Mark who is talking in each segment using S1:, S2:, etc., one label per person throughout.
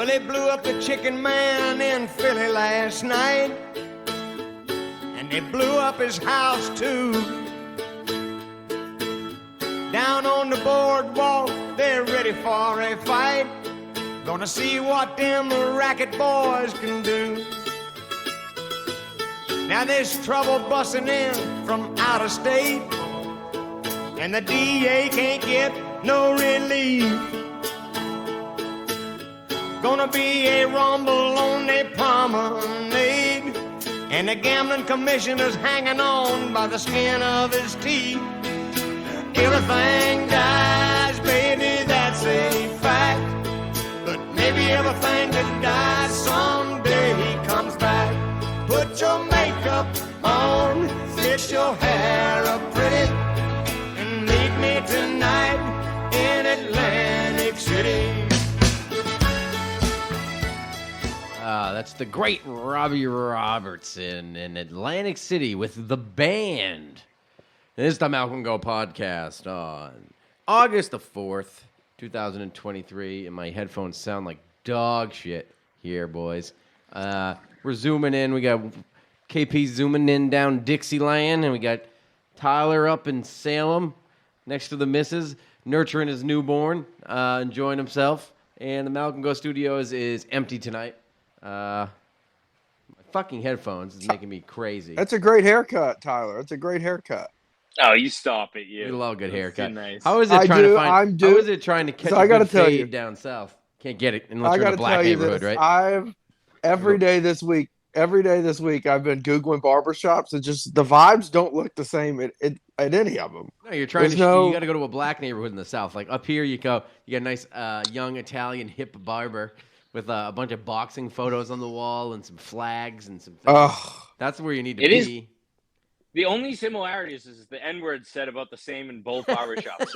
S1: Well, they blew up the chicken man in Philly last night, and they blew up his house too. Down on the boardwalk, they're ready for a fight. Gonna see what them racket boys can do. Now there's trouble busting in from out of state, and the DA can't get no relief. Gonna be a rumble on the promenade, and the gambling commissioner's hanging on by the skin of his teeth. Everything dies, baby, that's a fact. But maybe everything that dies someday comes back. Put your makeup on, fix your hair up pretty, and meet me tonight in Atlantic City.
S2: That's the great Robbie Robertson in Atlantic City with the band. And this is the Malcolm Go podcast on August the 4th, 2023, and my headphones sound like dog shit here, boys. We're zooming in. We got KP zooming in down Dixieland, and we got Tyler up in Salem next to the missus, nurturing his newborn, enjoying himself. And the Malcolm Go Studios is empty tonight. My fucking headphones is making me crazy.
S3: That's a great haircut, Tyler. That's a great haircut.
S4: Oh, you stop it, you.
S2: You love a good haircut.
S4: Nice.
S2: How is it trying to find? How is it trying to catch a good fade down south? Can't get it unless you're in a black neighborhood, right?
S3: Every day this week, I've been Googling barbershops, and just the vibes don't look the same at any of them.
S2: No, you're trying you got to go to a black neighborhood in the south. Like up here, you got a nice young Italian hip barber with a bunch of boxing photos on the wall and some flags and some things. That's where you need to be.
S4: The only similarities is the N-word said about the same in both barbershops.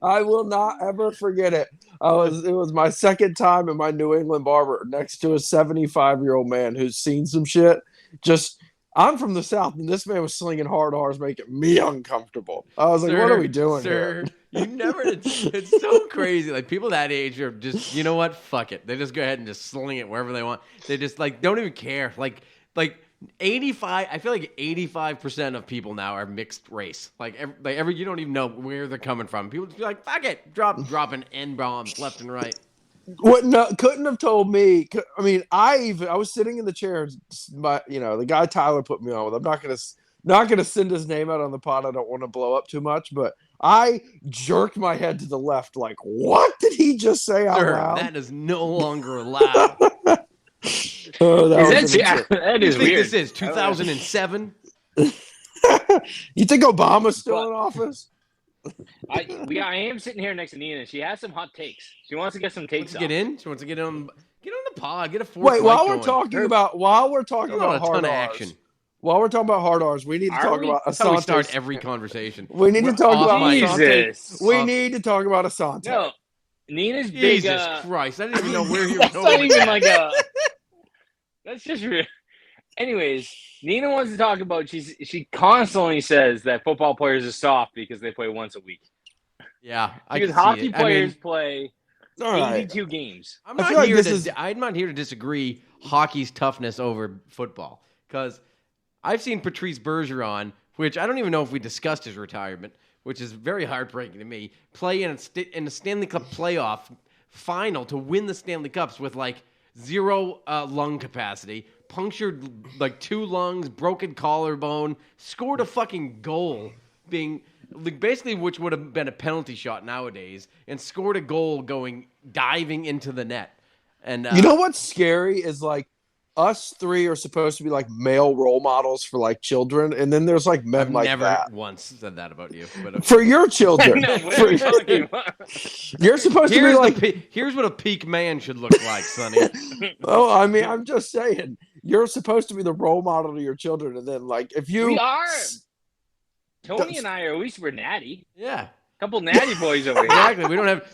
S3: I will not ever forget it. It was my second time in my New England barber next to a 75-year-old man who's seen some shit. I'm from the South, and this man was slinging hard R's, making me uncomfortable. I was like, what are we doing here?
S2: You never, it's so crazy. Like, people that age are just, you know what? Fuck it. They just go ahead and just sling it wherever they want. They just, like, don't even care. Like 85, I feel like 85% of people now are mixed race. Every you don't even know where they're coming from. People just be like, fuck it. Dropping N-bombs left and right.
S3: What? No, couldn't have told me. I mean, I was sitting in the chair, but the guy Tyler put me on with. I'm not gonna send his name out on the pod. I don't want to blow up too much, but I jerked my head to the left, like, what did he just say out loud?
S2: That is no longer allowed.
S4: That is weird.
S2: This is 2007.
S3: You think Obama's still in office?
S4: I am sitting here next to Nina, and she has some hot takes. She wants to get some takes.
S2: She wants to get on the pod. Get a fourth.
S3: Wait, while we're talking about hard
S2: action.
S3: While we're talking about hard R's, we need to talk about Asante.
S2: That's how we start every conversation.
S3: We need to talk about
S4: Asante.
S3: We need to talk about Asante.
S4: No, Nina's big.
S2: Jesus Christ! I didn't even know where you were going.
S4: Not even like a. That's just real. Anyways, Nina wants to talk about. She constantly says that football players are soft because they play once a week.
S2: Yeah,
S4: because hockey players play 82 games.
S2: I'm not here to disagree hockey's toughness over football, because I've seen Patrice Bergeron, which I don't even know if we discussed his retirement, which is very heartbreaking to me, play in a Stanley Cup playoff final to win the Stanley Cups with like zero lung capacity, punctured like 2 lungs, broken collarbone, scored a fucking goal, being basically which would have been a penalty shot nowadays, and scored a goal diving into the net. And
S3: you know what's scary is like us three are supposed to be like male role models for like children, and then there's like men like that.
S2: I've never once said that about you, but
S3: for your children.
S4: What are you talking about?
S3: You're supposed to be like.
S2: Here's what a peak man should look like, Sonny.
S3: Oh, I mean, I'm just saying, you're supposed to be the role model to your children, and then like if you.
S4: We are. Tony and I are at least we're natty.
S2: Yeah.
S4: Couple natty boys over here.
S2: Exactly. We don't have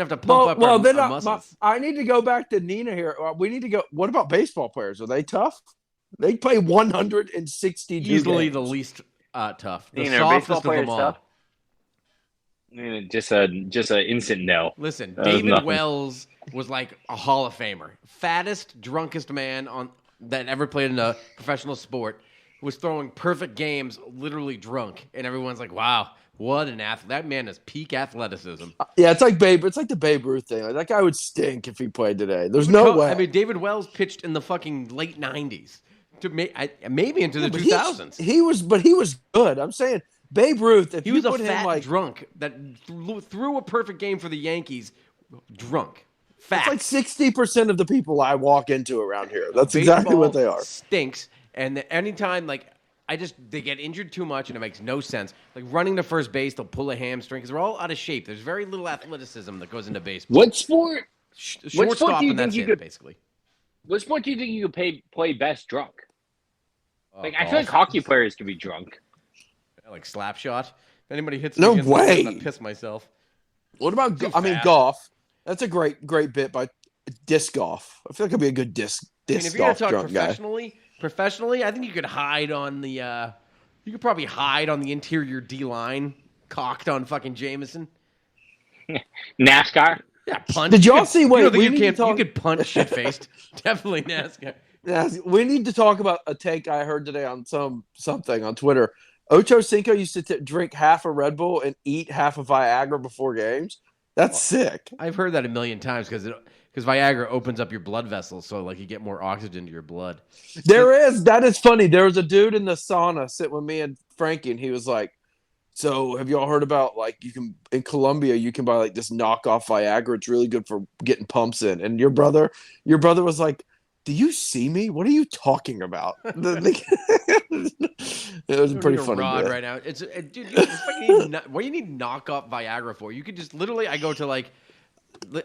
S2: to pump up our muscles.
S3: I need to go back to Nina here. We need to go. What about baseball players? Are they tough? They play 162
S2: easily
S3: games.
S2: The least tough. The
S4: Nina,
S2: softest of them all. Tough?
S4: Just a instant no.
S2: Listen,
S4: That was
S2: David
S4: nothing.
S2: Wells was like a Hall of Famer, fattest, drunkest man that ever played in a professional sport. Was throwing perfect games, literally drunk, and everyone's like, "Wow, what an athlete! That man is peak athleticism."
S3: Yeah, it's like the Babe Ruth thing. Like, that guy would stink if he played today. There's no way.
S2: I mean, David Wells pitched in the fucking late '90s to maybe into the
S3: but
S2: 2000s.
S3: He was good. I'm saying Babe Ruth. If
S2: He
S3: you
S2: was a
S3: put him
S2: fat
S3: like
S2: drunk that threw a perfect game for the Yankees. Drunk, fat.
S3: it's like 60% of the people I walk into around here. That's exactly what they are.
S2: Stinks, and anytime they get injured too much, and it makes no sense. Like running to first base, they'll pull a hamstring because they're all out of shape. There's very little athleticism that goes into baseball.
S4: What sport?
S2: Shortstop, and that's it, basically.
S4: What sport do you think you could play best drunk? I
S2: Golf.
S4: feel like hockey players can be drunk.
S2: Like slap shot. If anybody hits
S3: No
S2: me against
S3: way.
S2: I'm gonna piss myself.
S3: What about?
S2: Too
S3: I mean,
S2: fat.
S3: golf. That's a great bit by disc golf. I feel like I'd be a good disc
S2: If you're gonna
S3: golf
S2: talk
S3: drunk guy.
S2: professionally, I think you could hide on the. You could probably hide on the interior D line, cocked on fucking Jameson.
S4: NASCAR.
S2: Yeah, punch.
S3: Did y'all
S2: could-
S3: see?
S2: You
S3: Wait,
S2: don't think
S3: we
S2: you
S3: need
S2: can't.
S3: to talk.
S2: You could punch shit faced. Definitely NASCAR.
S3: Yeah, we need to talk about a take I heard today on something on Twitter. Ocho Cinco used to drink half a Red Bull and eat half a Viagra before games. That's sick.
S2: I've heard that a million times because Viagra opens up your blood vessels, so like you get more oxygen to your blood.
S3: That is funny. There was a dude in the sauna sitting with me and Frankie, and he was like, "So have y'all heard about like you can in Colombia you can buy like this knockoff Viagra? It's really good for getting pumps in." And your brother was like, "Do you see me? What are you talking about?" It was a
S2: You
S3: pretty
S2: need a
S3: funny
S2: rod
S3: bit.
S2: right now. Dude, what do you need knockoff Viagra for? You could just literally. I go to like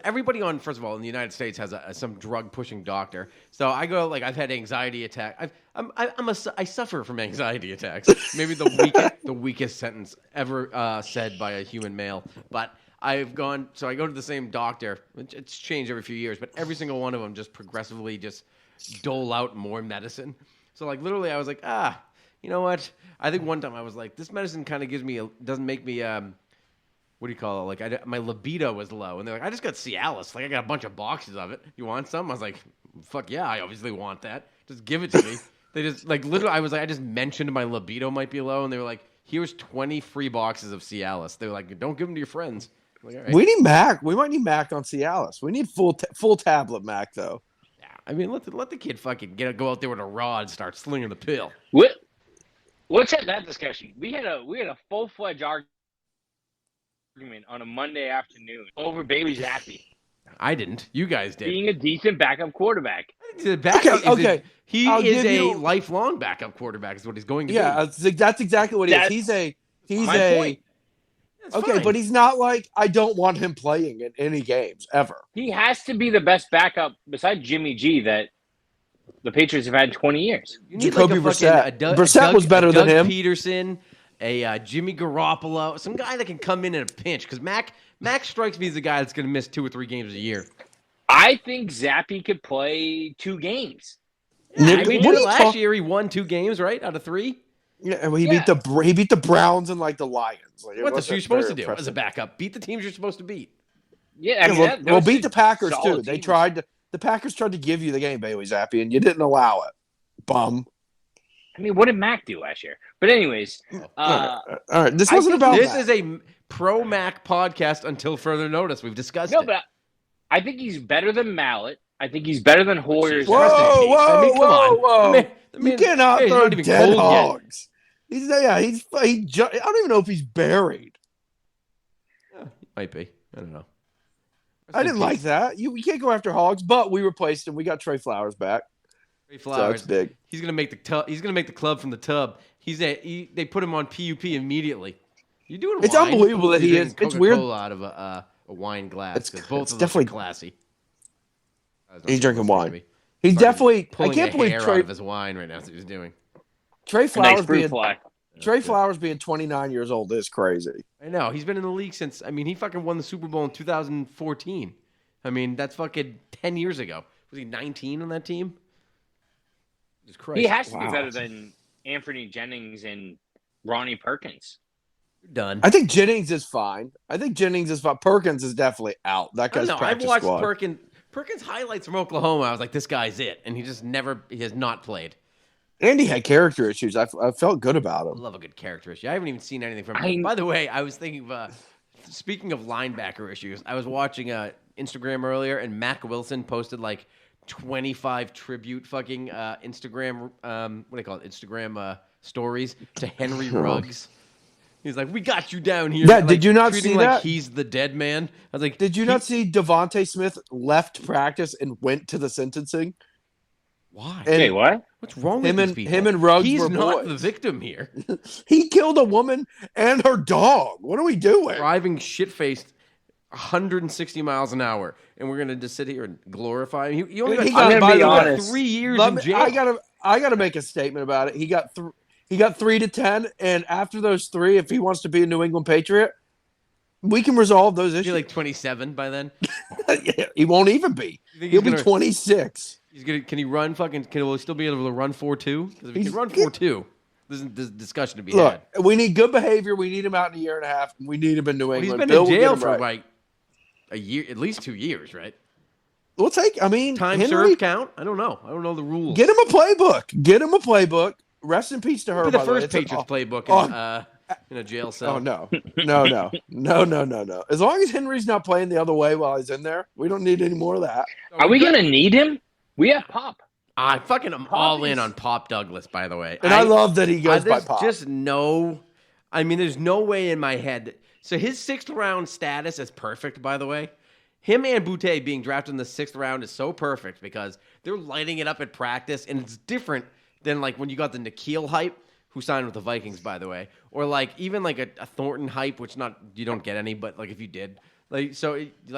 S2: everybody on. First of all, in the United States has some drug pushing doctor. So I go like I've had anxiety attack. I suffer from anxiety attacks. Maybe the weakest sentence ever said by a human male. But I've gone. So I go to the same doctor. It's changed every few years, but every single one of them just progressively just dole out more medicine. So like literally, I was like, you know what? I think one time I was like, this medicine kind of doesn't make me, what do you call it? Like my libido was low. And they're like, I just got Cialis. Like I got a bunch of boxes of it. You want some? I was like, fuck yeah, I obviously want that. Just give it to me. They just like literally, I just mentioned my libido might be low. And they were like, here's 20 free boxes of Cialis. They were like, don't give them to your friends. I'm like, all right.
S3: We need Mac. We might need Mac on Cialis. We need full tablet Mac though.
S2: Yeah, I mean, let the kid fucking go out there with a rod and start slinging the pill.
S4: Let's have that discussion. We had a full-fledged argument on a Monday afternoon over Bailey Zappi
S2: I didn't. You guys did.
S4: being a decent backup quarterback.
S2: The backup
S3: Okay.
S2: He
S3: I'll
S2: is
S3: give
S2: a
S3: you-
S2: lifelong backup quarterback. Is what he's going to be.
S3: Yeah, that's exactly what he is. He's
S4: my
S3: a
S4: point.
S2: That's
S3: okay,
S2: fine.
S3: but he's not like I don't want him playing in any games ever.
S4: He has to be the best backup besides Jimmy G that the Patriots have had in 20 years.
S2: You need
S3: Jacoby
S2: like
S3: Brissett.
S2: Doug,
S3: Brissett was better than
S2: Doug
S3: him.
S2: Peterson, a Jimmy Garoppolo, some guy that can come in a pinch. Because Mac strikes me as a guy that's going to miss 2 or 3 games a year.
S4: I think Zappi could play 2 games.
S2: Yeah, I mean,
S3: What are you
S2: last year he won 2 games, right, out of 3.
S3: Yeah, and he beat the Browns and like the Lions. Like,
S2: What the you supposed to do
S3: impressive.
S2: as a backup? Beat the teams you're supposed to beat.
S4: Yeah, I mean,
S3: Yeah,
S4: that was
S3: beat the Packers too.
S4: solid
S3: They
S4: teams.
S3: the Packers tried to give you the game, Bailey Zappi, and you didn't allow it. Bum.
S4: I mean, what did Mac do last year? But anyways,
S3: All right. This
S4: I
S3: wasn't
S4: think
S3: about
S2: This
S3: that.
S2: is a pro Mac podcast until further notice. We've discussed
S4: no,
S2: it.
S4: but I think he's better than Mallet. I think he's better than Hoyer's.
S3: Whoa,
S2: Rest in peace.
S3: whoa,
S2: I mean, come on.
S3: whoa.
S2: The man-
S3: You cannot
S2: hey, he's
S3: throw
S2: not even
S3: dead
S2: cold yet.
S3: hogs. I don't even know if he's buried.
S2: Might be. I don't know.
S3: I didn't like that. You can't go after hogs, but we replaced him. We got Trey Flowers back.
S2: Trey
S3: So
S2: Flowers.
S3: that's big.
S2: He's gonna make the He's gonna make the club from the tub. They put him on PUP immediately. You doing?
S3: It's
S2: wine?
S3: unbelievable that
S2: He's
S3: he
S2: drinking
S3: is. It's weird.
S2: Coca-Cola out of a wine glass
S3: It's-
S2: because both
S3: it's
S2: of them
S3: definitely-
S2: are classy.
S3: He's drinking wine.
S2: Maybe.
S3: He's
S2: Fucking
S3: definitely. I
S2: pulling
S3: can't
S2: the
S3: believe
S2: hair out
S3: Trey
S2: of his wine right now. That's what he's doing.
S3: Trey
S4: A
S3: Flowers
S4: nice fruit
S3: being
S4: fly.
S3: Trey Flowers being 29 years old is crazy.
S2: I know. He's been in the league since. I mean, he fucking won the Super Bowl in 2014. I mean, that's fucking 10 years ago. Was he 19 on that team? Jesus Christ.
S4: He has to
S3: Wow.
S4: be better than Anthony Jennings and Ronnie Perkins.
S2: Done.
S3: I think Jennings is fine. Perkins is definitely out. That
S2: I don't
S3: guy's
S2: know. I've
S3: practice
S2: watched
S3: squad.
S2: Perkins highlights from Oklahoma. I was like, this guy's it, and he has not played.
S3: And he had character issues. I felt good about
S2: I
S3: him.
S2: love a good character issue. I haven't even seen anything from him. By the way, I was thinking of speaking of linebacker issues. I was watching Instagram earlier, and Mac Wilson posted like 25 tribute fucking Instagram what do they call it? Instagram stories to Henry Ruggs. He's like, we got you down here.
S3: Yeah,
S2: like,
S3: did you not
S2: treating
S3: see
S2: like
S3: that?
S2: he's the dead man. I was like,
S3: Did you not see Devontae Smith left practice and went to the sentencing?
S2: Why?
S3: And
S4: Wait, what?
S2: What's wrong with these people?
S3: him and Ruggs
S2: He's
S3: were
S2: not
S3: boys.
S2: the victim here.
S3: He killed a woman and her dog. What are we doing?
S2: Driving shit-faced 160 miles an hour, and we're gonna just sit here and glorify him. He only
S3: He
S2: got,
S3: got-
S4: by the way,
S2: 3 years in jail.
S3: I gotta make a statement about it. He got 3 to 10, and after those 3, if he wants to be a New England Patriot, we can resolve those
S2: He'll
S3: issues.
S2: be like 27 by then.
S3: He won't even be.
S2: You think
S3: He'll
S2: he's
S3: be
S2: gonna-
S3: 26.
S2: Can he run fucking? Will he still be able to run 4.2? Because if he
S3: He's-
S2: can run 4.2, there's discussion to be
S3: Look,
S2: had.
S3: we need good behavior. We need him out in a year and a half. We need him in New
S2: Well, he's
S3: England.
S2: been
S3: Bill
S2: in
S3: will get
S2: jail
S3: him
S2: for
S3: right.
S2: like a year, at least 2 years, right?
S3: We'll take. I mean,
S2: Time
S3: Henry,
S2: served count? I don't know. I don't know the rules.
S3: get him a playbook. Rest in peace to her.
S2: It'll be the
S3: by way.
S2: first
S3: It's an
S2: Patriots playbook in a jail cell.
S3: Oh no. As long as Henry's not playing the other way while he's in there, we don't need any more of that.
S4: Are we gonna need him? We have Pop.
S2: I fucking am
S4: Pop
S2: all in
S4: is-
S2: on Pop Douglas, by the way.
S3: And I love that he goes by
S2: there's
S3: Pop.
S2: just there's no way in my head. So his 6th round status is perfect, by the way. Him and Boutte being drafted in the 6th round is so perfect because they're lighting it up at practice, and it's different than like when you got the Nikhil hype, who signed with the Vikings, by the way, or like even like a Thornton hype, which you don't get any, but like if you did, like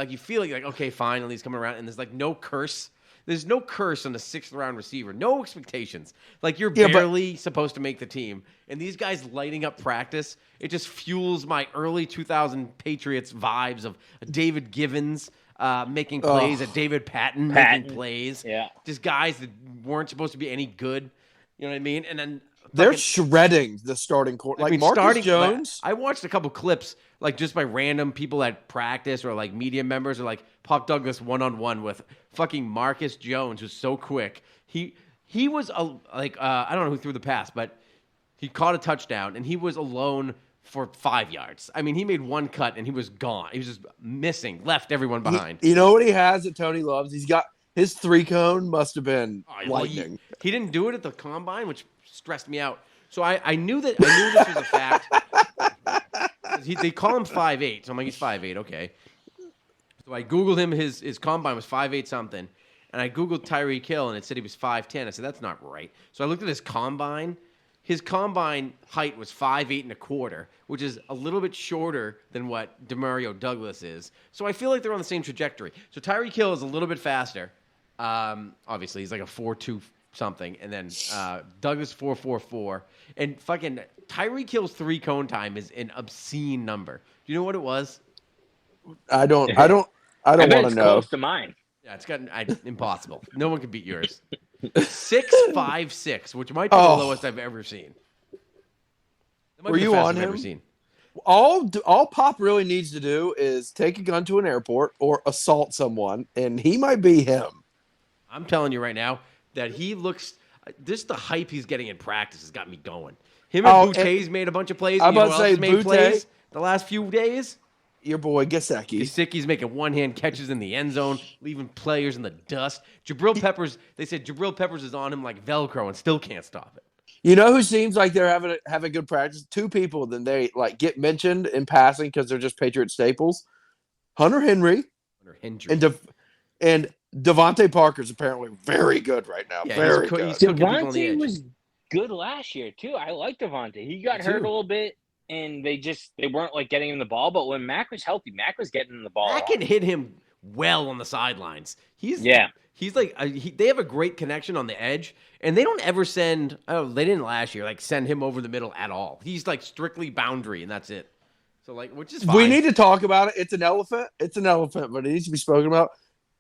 S2: you feel like okay, fine, at least coming around, and there's like no curse. There's no curse on the 6th round receiver. No expectations. Like you're barely supposed to make the team. And these guys lighting up practice, it just fuels my early 2000 Patriots vibes of David Givens making plays, a David Patton making plays.
S4: Yeah.
S2: Just guys that weren't supposed to be any good. You know what I mean? And then
S3: They're shredding the starting court. Like Marcus Jones.
S2: I watched a couple clips, like just by random people at practice or like media members, or like Pop Douglas one-on-one with fucking Marcus Jones, who's so quick. He was I don't know who threw the pass, but he caught a touchdown and he was alone for 5 yards. I mean, he made one cut and he was gone. He was just missing, left everyone behind.
S3: You know what he has that Tony loves? He's got his 3-cone must have been lightning.
S2: He didn't do it at the combine, which stressed me out. So I knew this was a fact. They call him 5'8", so I'm like, he's 5'8", okay. So I Googled him, his combine was 5'8" something, and I Googled Tyreek Hill, and it said he was 5'10". I said, that's not right. So I looked at his combine. His combine height was 5'8"1/4", which is a little bit shorter than what Demario Douglas is. So I feel like they're on the same trajectory. So Tyreek Hill is a little bit faster. Obviously, he's like a 4.2 something, and then Douglas 4.44, and fucking Tyreek Hill's 3-cone time is an obscene number. Do you know what it was?
S3: I don't
S4: I
S3: want
S4: bet
S3: to
S4: it's
S3: know.
S4: close to mine.
S2: Yeah, it's gotten impossible. No one can beat yours. 6.56, which might be the lowest I've ever seen. That might
S3: Were
S2: be the
S3: you
S2: fastest
S3: on
S2: I've ever
S3: him?
S2: seen.
S3: All Pop really needs to do is take a gun to an airport or assault someone, and he might be him.
S2: I'm telling you right now that he looks. Just the hype he's getting in practice has got me going. Him and Boutte's made a bunch of plays.
S3: I'm
S2: You know
S3: about
S2: who
S3: to
S2: else
S3: say
S2: made
S3: Boutte.
S2: plays the last few days.
S3: Your boy Gesicki.
S2: Gesicki's making one-hand catches in the end zone, leaving players in the dust. Jabril Peppers, they said Jabril Peppers is on him like Velcro and still can't stop it.
S3: You know who seems like they're having good practice? 2 people. Then they like get mentioned in passing because they're just Patriot staples. Hunter Henry
S2: Hunter Hendry.
S3: and Devontae Parker's apparently very good right now.
S2: Yeah,
S3: very
S2: he's
S3: good.
S2: cooking people on the
S4: Devontae
S2: edge.
S4: was good last year too. I like Devontae. He got
S2: Me
S4: hurt
S2: too.
S4: a little bit, and they weren't like getting him the ball. But when Mac was healthy, Mac was getting him the ball.
S2: I can hit him well on the sidelines. He's like they have a great connection on the edge, and they don't ever send. Oh, they didn't last year. Like send him over the middle at all. He's like strictly boundary, and that's it. So like, which is fine.
S3: We need to talk about it. It's an elephant. It's an elephant, but it needs to be spoken about.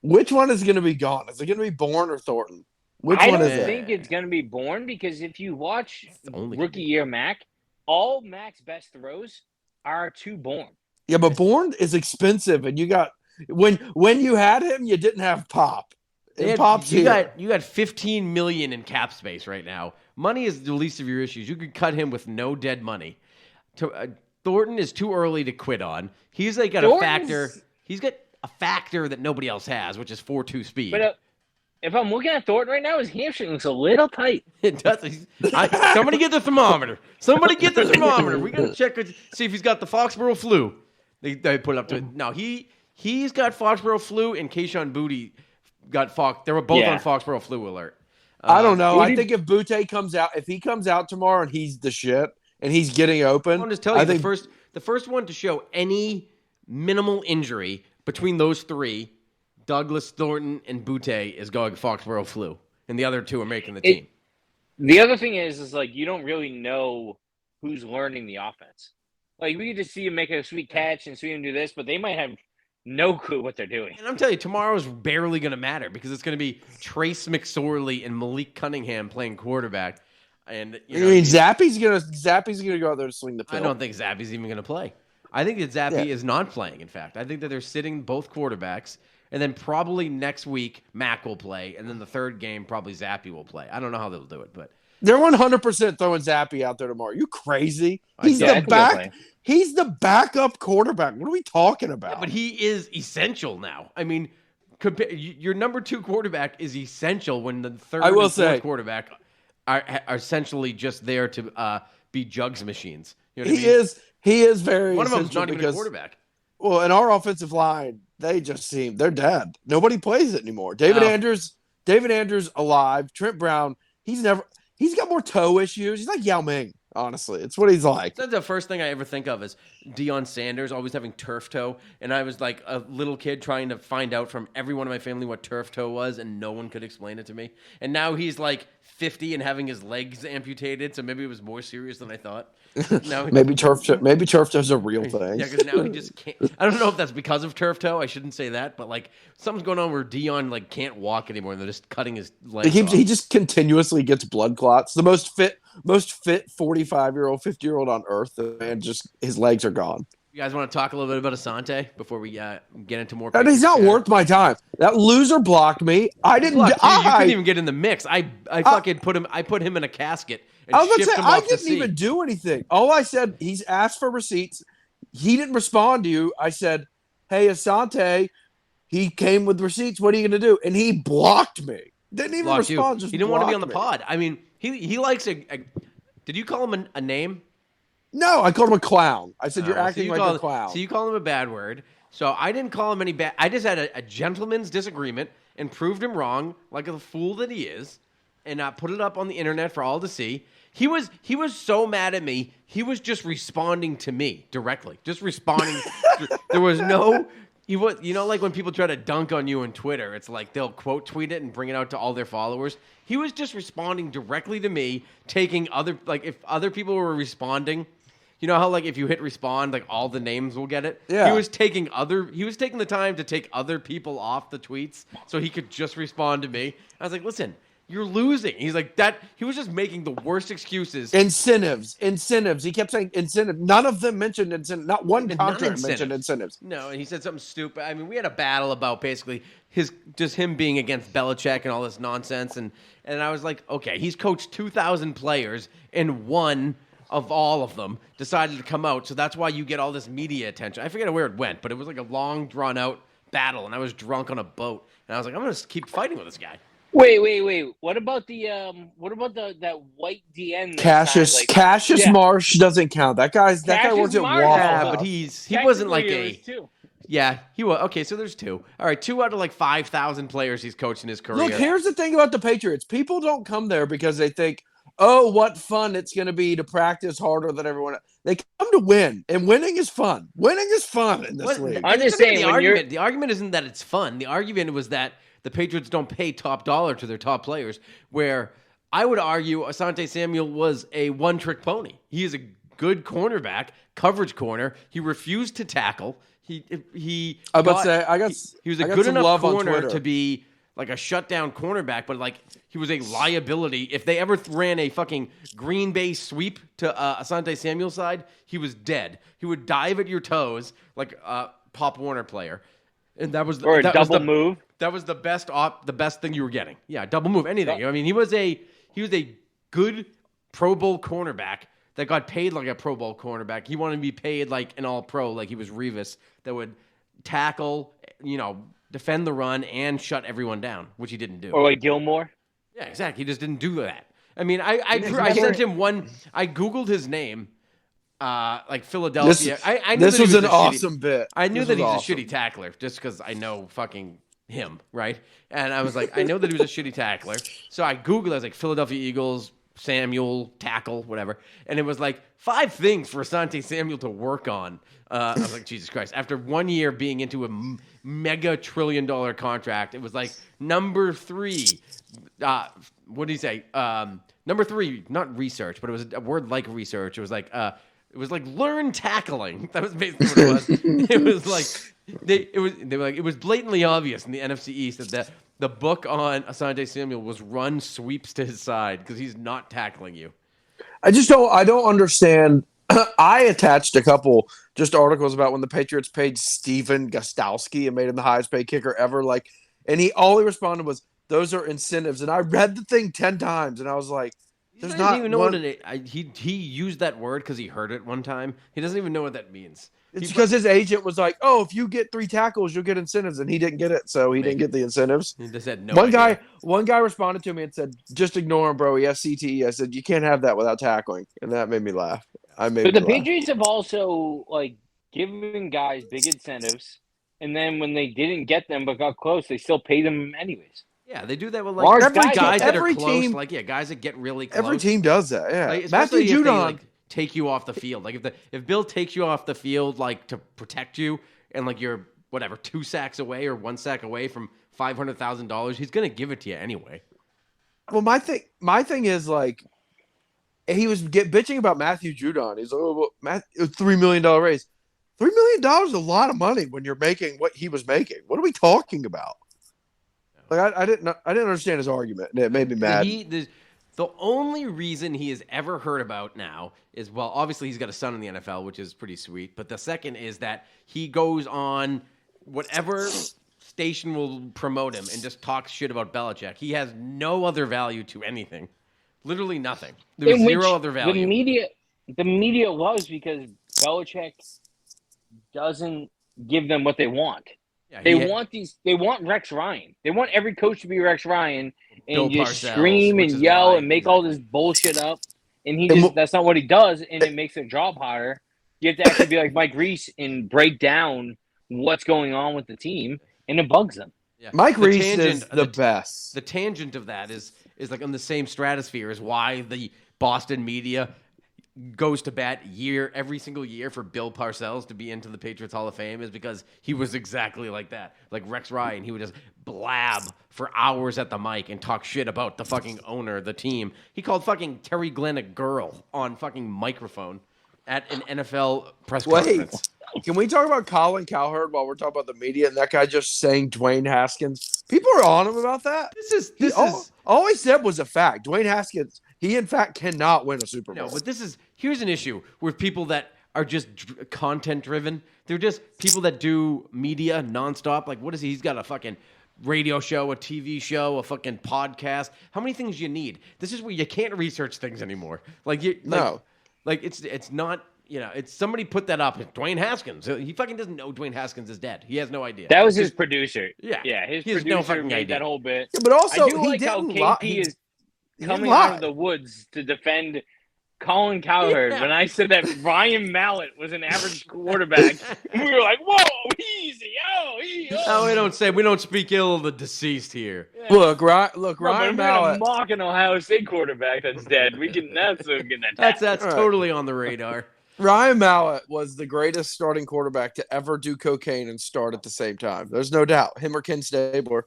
S3: Which one is going to be gone? Is it going to be Bourne or Thornton? Which
S4: I
S3: one
S4: don't
S3: is it?
S4: think it's going to be Bourne because if you watch
S2: the only
S4: rookie year Mac, all Mac's best throws R2 Born.
S3: Yeah, but Bourne is expensive, and you got when you had him, you didn't have Pop. And Pop's
S2: you
S3: here.
S2: got $15 million in cap space right now. Money is the least of your issues. You could cut him with no dead money. Thornton is too early to quit on. He's like got a factor. He's got a factor that nobody else has, which is 4.2 speed.
S4: But if I'm looking at Thornton right now, his hamstring looks a little tight.
S2: It does. Somebody get the thermometer. Somebody get the thermometer. We got to check see if he's got the Foxborough flu. They put it up to it. No, he's got Foxborough flu, and Keishon Boutte got Fox. They were both on Foxborough flu alert.
S3: I don't know. I think if Boutte comes out, if he comes out tomorrow and he's the shit and he's getting open,
S2: I'm just telling you, the first one to show any minimal injury between those three, Douglas, Thornton, and Boutte, is going Foxborough flu, and the other two are making the team.
S4: The other thing is like you don't really know who's learning the offense. Like we could just see him make a sweet catch and see him do this, but they might have no clue what they're doing.
S2: And I'm telling you, tomorrow's barely going to matter because it's going to be Trace McSorley and Malik Cunningham playing quarterback. And
S3: Zappy's gonna go out there to swing the pill.
S2: I don't think Zappy's even going to play. I think that Zappy is not playing. In fact, I think that they're sitting both quarterbacks, and then probably next week Mac will play, and then the third game probably Zappy will play. I don't know how they'll do it, but
S3: they're 100% throwing Zappy out there tomorrow. You crazy? He's the back. He's the backup quarterback. What are we talking about?
S2: Yeah, but he is essential now. I mean, your number 2 quarterback is essential when the third and fourth quarterback are essentially just there to be jugs machines. You know what I mean? He is very. One of them's not even a quarterback.
S3: Well, in our offensive line, they're dead. Nobody plays it anymore. David Andrews alive. Trent Brown, he's got more toe issues. He's like Yao Ming. Honestly, it's what he's like.
S2: That's the first thing I ever think of is Deion Sanders always having turf toe. And I was like a little kid trying to find out from everyone in my family what turf toe was, and no one could explain it to me. And now he's like 50 and having his legs amputated, so maybe it was more serious than I thought. Now
S3: maybe turf toe's a real thing.
S2: Yeah, because now he just can't. I don't know if that's because of turf toe. I shouldn't say that, but like something's going on where Deion like can't walk anymore, and they're just cutting his legs off.
S3: He just continuously gets blood clots. The most fit 45-year-old, 50-year-old on earth, and just his legs are gone.
S2: You guys want to talk a little bit about Asante before we get into more?
S3: And he's not worth my time. That loser blocked me. I didn't.
S2: You couldn't even get in the mix. I fucking put him. I put him in a casket. And
S3: I didn't even do anything. All I said, he's asked for receipts. He didn't respond to you. I said, "Hey, Asante, he came with receipts. What are you going to do?" And he blocked me. Didn't even respond. Just
S2: he didn't want to be on the pod. I mean, he likes a. Did you call him a name?
S3: No, I called him a clown. I said, you're acting like a clown.
S2: So you call him a bad word. So I didn't call him any bad. I just had a gentleman's disagreement and proved him wrong like a fool that he is, and put it up on the internet for all to see. He was so mad at me. He was just responding to me directly. Just responding. There was no... like when people try to dunk on you on Twitter, it's like they'll quote tweet it and bring it out to all their followers. He was just responding directly to me, taking if other people were responding, you know how like if you hit respond, like all the names will get it?
S3: Yeah.
S2: He was taking the time to take other people off the tweets so he could just respond to me. I was like, listen, you're losing. He's like that. He was just making the worst excuses.
S3: Incentives. He kept saying incentive. None of them mentioned incentive. Not one contract mentioned incentives.
S2: No, and he said something stupid. I mean, we had a battle about basically him being against Belichick and all this nonsense. And I was like, okay, he's coached 2,000 players, and one of all of them decided to come out. So that's why you get all this media attention. I forget where it went, but it was like a long, drawn-out battle, and I was drunk on a boat. And I was like, I'm going to keep fighting with this guy.
S4: Wait. What about that white DN?
S3: Cassius Marsh doesn't count. That guy works at Waffle.
S2: Yeah, but he wasn't like a. Yeah, he was. Okay, so there's 2. All right, 2 out of like 5,000 players he's coached in his career.
S3: Look, here's the thing about the Patriots. People don't come there because they think, oh, what fun it's going to be to practice harder than everyone else. They come to win, and winning is fun. Winning is fun in this league.
S4: I'm just saying,
S2: the argument isn't that it's fun. The argument was that the Patriots don't pay top dollar to their top players, where I would argue Asante Samuel was a one-trick pony. He is a good cornerback, coverage corner. He refused to tackle. He was a good enough corner to be like a shutdown cornerback, but like he was a liability. If they ever ran a fucking Green Bay sweep to Asante Samuel's side, he was dead. He would dive at your toes like a Pop Warner player, and that was
S4: Or a
S2: that
S4: double
S2: was the,
S4: move.
S2: That was the best thing you were getting. Yeah, double move, anything. I mean, he was a good Pro Bowl cornerback that got paid like a Pro Bowl cornerback. He wanted to be paid like an All-Pro, like he was Revis, that would tackle, defend the run and shut everyone down, which he didn't do.
S4: Or like Gilmore.
S2: Yeah, exactly. He just didn't do that. I mean, I sent him one. I Googled his name, like Philadelphia. I knew
S3: this
S2: that
S3: was
S2: he
S3: an
S2: a
S3: awesome bit.
S2: I knew
S3: This
S2: that he
S3: was
S2: was
S3: awesome.
S2: a shitty tackler just because I know fucking him, right? And I was like, I know that he was a shitty tackler. So I Googled, I was like, Philadelphia Eagles, Samuel, tackle, whatever. And it was like 5 things for Asante Samuel to work on. I was like, Jesus Christ. After 1 year being into a mega $1 trillion contract, it was like number 3. What did he say? Number 3, not research, but it was a word like research. It was like learn tackling. That was basically what it was. It was like they were like, it was blatantly obvious in the NFC East that the book on Asante Samuel was run sweeps to his side because he's not tackling you.
S3: I don't understand. I attached a couple just articles about when the Patriots paid Steven Gostkowski and made him the highest paid kicker ever. And all he responded was, "Those are incentives." And I read the thing 10 times, and I was like,
S2: He doesn't even know what he used that word because he heard it one time. He doesn't even know what that means.
S3: It's because his agent was like, "Oh, if you get 3 tackles, you'll get incentives," and he didn't get it, so he didn't get the incentives.
S2: He just had no
S3: One
S2: idea.
S3: guy responded to me and said, "Just ignore him, bro. He has CTE." I said, "You can't have that without tackling," and that made me laugh.
S4: But the Patriots have also given guys big incentives, and then when they didn't get them but got close, they still paid them anyways.
S2: Yeah, they do that with
S4: Large
S2: every
S4: guys,
S2: guys that are
S3: every
S2: close.
S3: team-
S2: guys that get really close.
S3: Every team does that. Yeah,
S2: Like,
S3: Matthew
S2: especially if
S3: Judon.
S2: they take you off the field. Like if Bill takes you off the field to protect you and you're 2 sacks away or 1 sack away from $500,000, he's gonna give it to you anyway.
S3: Well, my thing is he was bitching about Matthew Judon. He's like, "Oh, well, $3 million raise. $3 million is a lot of money when you're making what he was making. What are we talking about?" I didn't understand his argument, and it made me mad.
S2: The only reason he is ever heard about now is, well, obviously he's got a son in the NFL, which is pretty sweet. But the second is that he goes on whatever station will promote him and just talks shit about Belichick. He has no other value to anything. Literally nothing. There's zero other value.
S4: The media loves because Belichick doesn't give them what they want.
S2: Yeah,
S4: they want Rex Ryan. They want every coach to be Rex Ryan and
S2: Bill
S4: just
S2: Parcells,
S4: scream
S2: which
S4: and
S2: is
S4: yell
S2: why-
S4: and make all this bullshit up. And that's not what he does, and it makes their job harder. You have to actually be like Mike Reese and break down what's going on with the team, and it bugs them.
S2: Yeah.
S3: Mike
S2: The
S3: Reese
S2: tangent-
S3: is the best.
S2: The tangent of that is on the same stratosphere as why the Boston media goes to bat every single year for Bill Parcells to be into the Patriots Hall of Fame is because he was exactly like that. Like Rex Ryan, he would just blab for hours at the mic and talk shit about the fucking owner, the team. He called fucking Terry Glenn a girl on fucking microphone at an NFL press conference.
S3: Can we talk about Colin Cowherd while we're talking about the media and that guy just saying Dwayne Haskins? People are on him about that. All he said was a fact. Dwayne Haskins, he in fact cannot win a Super Bowl.
S2: No, but here's an issue with people that are just content driven. They're just people that do media nonstop. Like, what is he? He's got a fucking radio show, a TV show, a fucking podcast. How many things you need? This is where you can't research things anymore. It's not. It's somebody put that up. Dwayne Haskins. He fucking doesn't know Dwayne Haskins is dead. He has no idea.
S4: That was his producer.
S2: Yeah.
S4: His
S2: He has
S4: producer
S2: no fucking
S4: made
S2: idea.
S4: that whole bit.
S3: Yeah, but also,
S4: I do
S3: he
S4: like how
S3: didn't
S4: KP
S3: lie.
S4: is
S3: He
S4: coming
S3: didn't
S4: out
S3: lie.
S4: of the woods to defend Colin Cowherd.
S2: Yeah.
S4: When I said that Ryan Mallett was an average quarterback, and we were like, "Whoa, easy,
S2: We don't speak ill of the deceased here.
S3: Look, Ryan
S4: Ryan
S3: Mallett.
S4: Mallett mock an Ohio State quarterback that's dead. That's a good attack.
S2: That's
S3: All right.
S2: totally on the radar.
S3: Ryan Mallett was the greatest starting quarterback to ever do cocaine and start at the same time. There's no doubt. Him or Ken Stabler.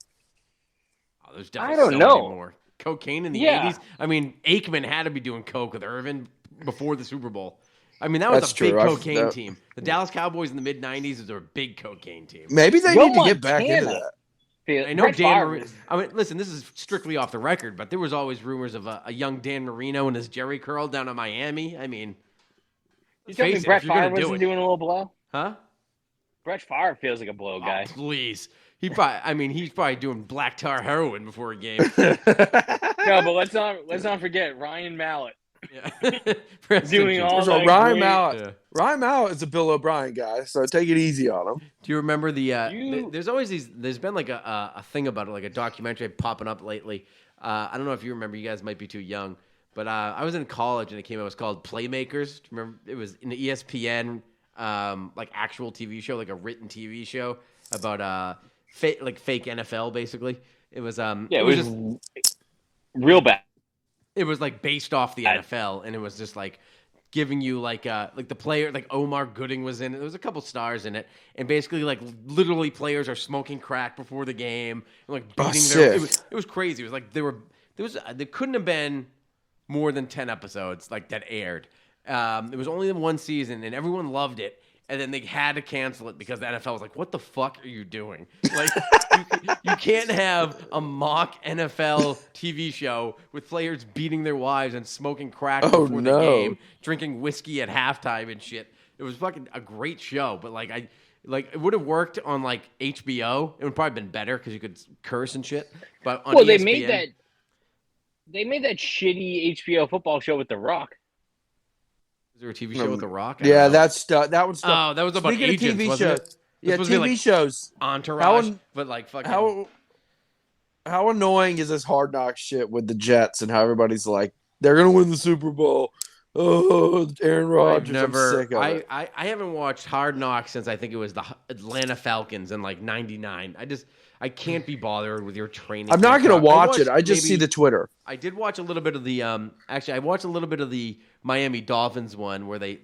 S2: Oh, there's
S4: I
S2: definitely
S4: don't
S2: so
S4: know.
S2: many more. Cocaine in the
S4: Yeah.
S2: 80s. I mean, Aikman had to be doing coke with Irvin before the Super Bowl. I mean, that was
S3: That's
S2: a big
S3: true.
S2: cocaine team. The Dallas Cowboys in the mid-90s was a big cocaine team.
S3: Maybe they
S4: Joe
S3: need to get back into
S4: Montana.
S3: that.
S2: I know
S4: Brett
S2: Dan
S4: Favre
S2: Marino.
S4: was-
S2: I mean, listen, this is strictly off the record, but there was always rumors of a young Dan Marino and his Jerry curl down in Miami. I mean,
S4: You tell me
S2: face it,
S4: Brett
S2: if you're gonna
S4: Favre
S2: do
S4: wasn't
S2: it,
S4: doing a little blow?
S2: huh?
S4: Brett Favre feels like a blow guy.
S2: Oh, please. He's probably doing black tar heroin before a game.
S4: No, but let's not forget Ryan Mallett.
S2: Yeah.
S4: Doing all
S3: So
S4: that
S3: Ryan
S4: great-
S3: Mallett.
S2: Yeah.
S3: Ryan Mallett is a Bill O'Brien guy, so take it easy on him.
S2: Do you remember the?
S4: You-
S2: There's always these. There's been like a thing about it, like a documentary popping up lately. I don't know if you remember. You guys might be too young, but I was in college and it came out. It was called Playmakers. Do you remember? It was in the ESPN, like actual TV show, like a written TV show about fake NFL basically. It was
S4: Yeah,
S2: it
S4: it
S2: was
S4: was
S2: just
S4: real bad.
S2: it was like based off the
S4: I-
S2: NFL, and it was just like giving you like the player, like Omar Gooding was in it. There was a couple stars in it, and basically like literally players are smoking crack before the game and like beating their.
S3: sick.
S2: It was crazy. It was like there couldn't have been more than 10 episodes like that aired. It was only in one season, and everyone loved it. And then they had to cancel it because the NFL was like, "What the fuck are you doing? Like, you can't have a mock NFL TV show with players beating their wives and smoking crack
S3: Oh,
S2: before
S3: no.
S2: the game, drinking whiskey at halftime and shit." It was fucking a great show, but like it would have worked on like HBO. It would probably been better because you could curse and shit. But on
S4: Well, they
S2: ESPN,
S4: made that shitty HBO football show with The Rock.
S2: Was there a TV show with The Rock? I don't
S3: Yeah,
S2: know.
S3: that's stuff. That was stuff.
S2: Oh, that was about
S3: Speaking
S2: agents,
S3: of TV
S2: wasn't
S3: shows,
S2: it?
S3: yeah,
S2: supposed to be
S3: TV
S2: like
S3: shows.
S2: Entourage, but like fucking.
S3: How annoying is this Hard Knocks shit with the Jets and how everybody's like they're gonna win the Super Bowl? Oh, Aaron Rodgers. I'm sick of it.
S2: I haven't watched Hard Knocks since I think it was the Atlanta Falcons in like '99. I can't be bothered with your training.
S3: I'm not
S2: camp
S3: gonna
S2: talk.
S3: watch it. I just see the Twitter.
S2: I did watch a little bit of the actually I watched a little bit of the Miami Dolphins one where they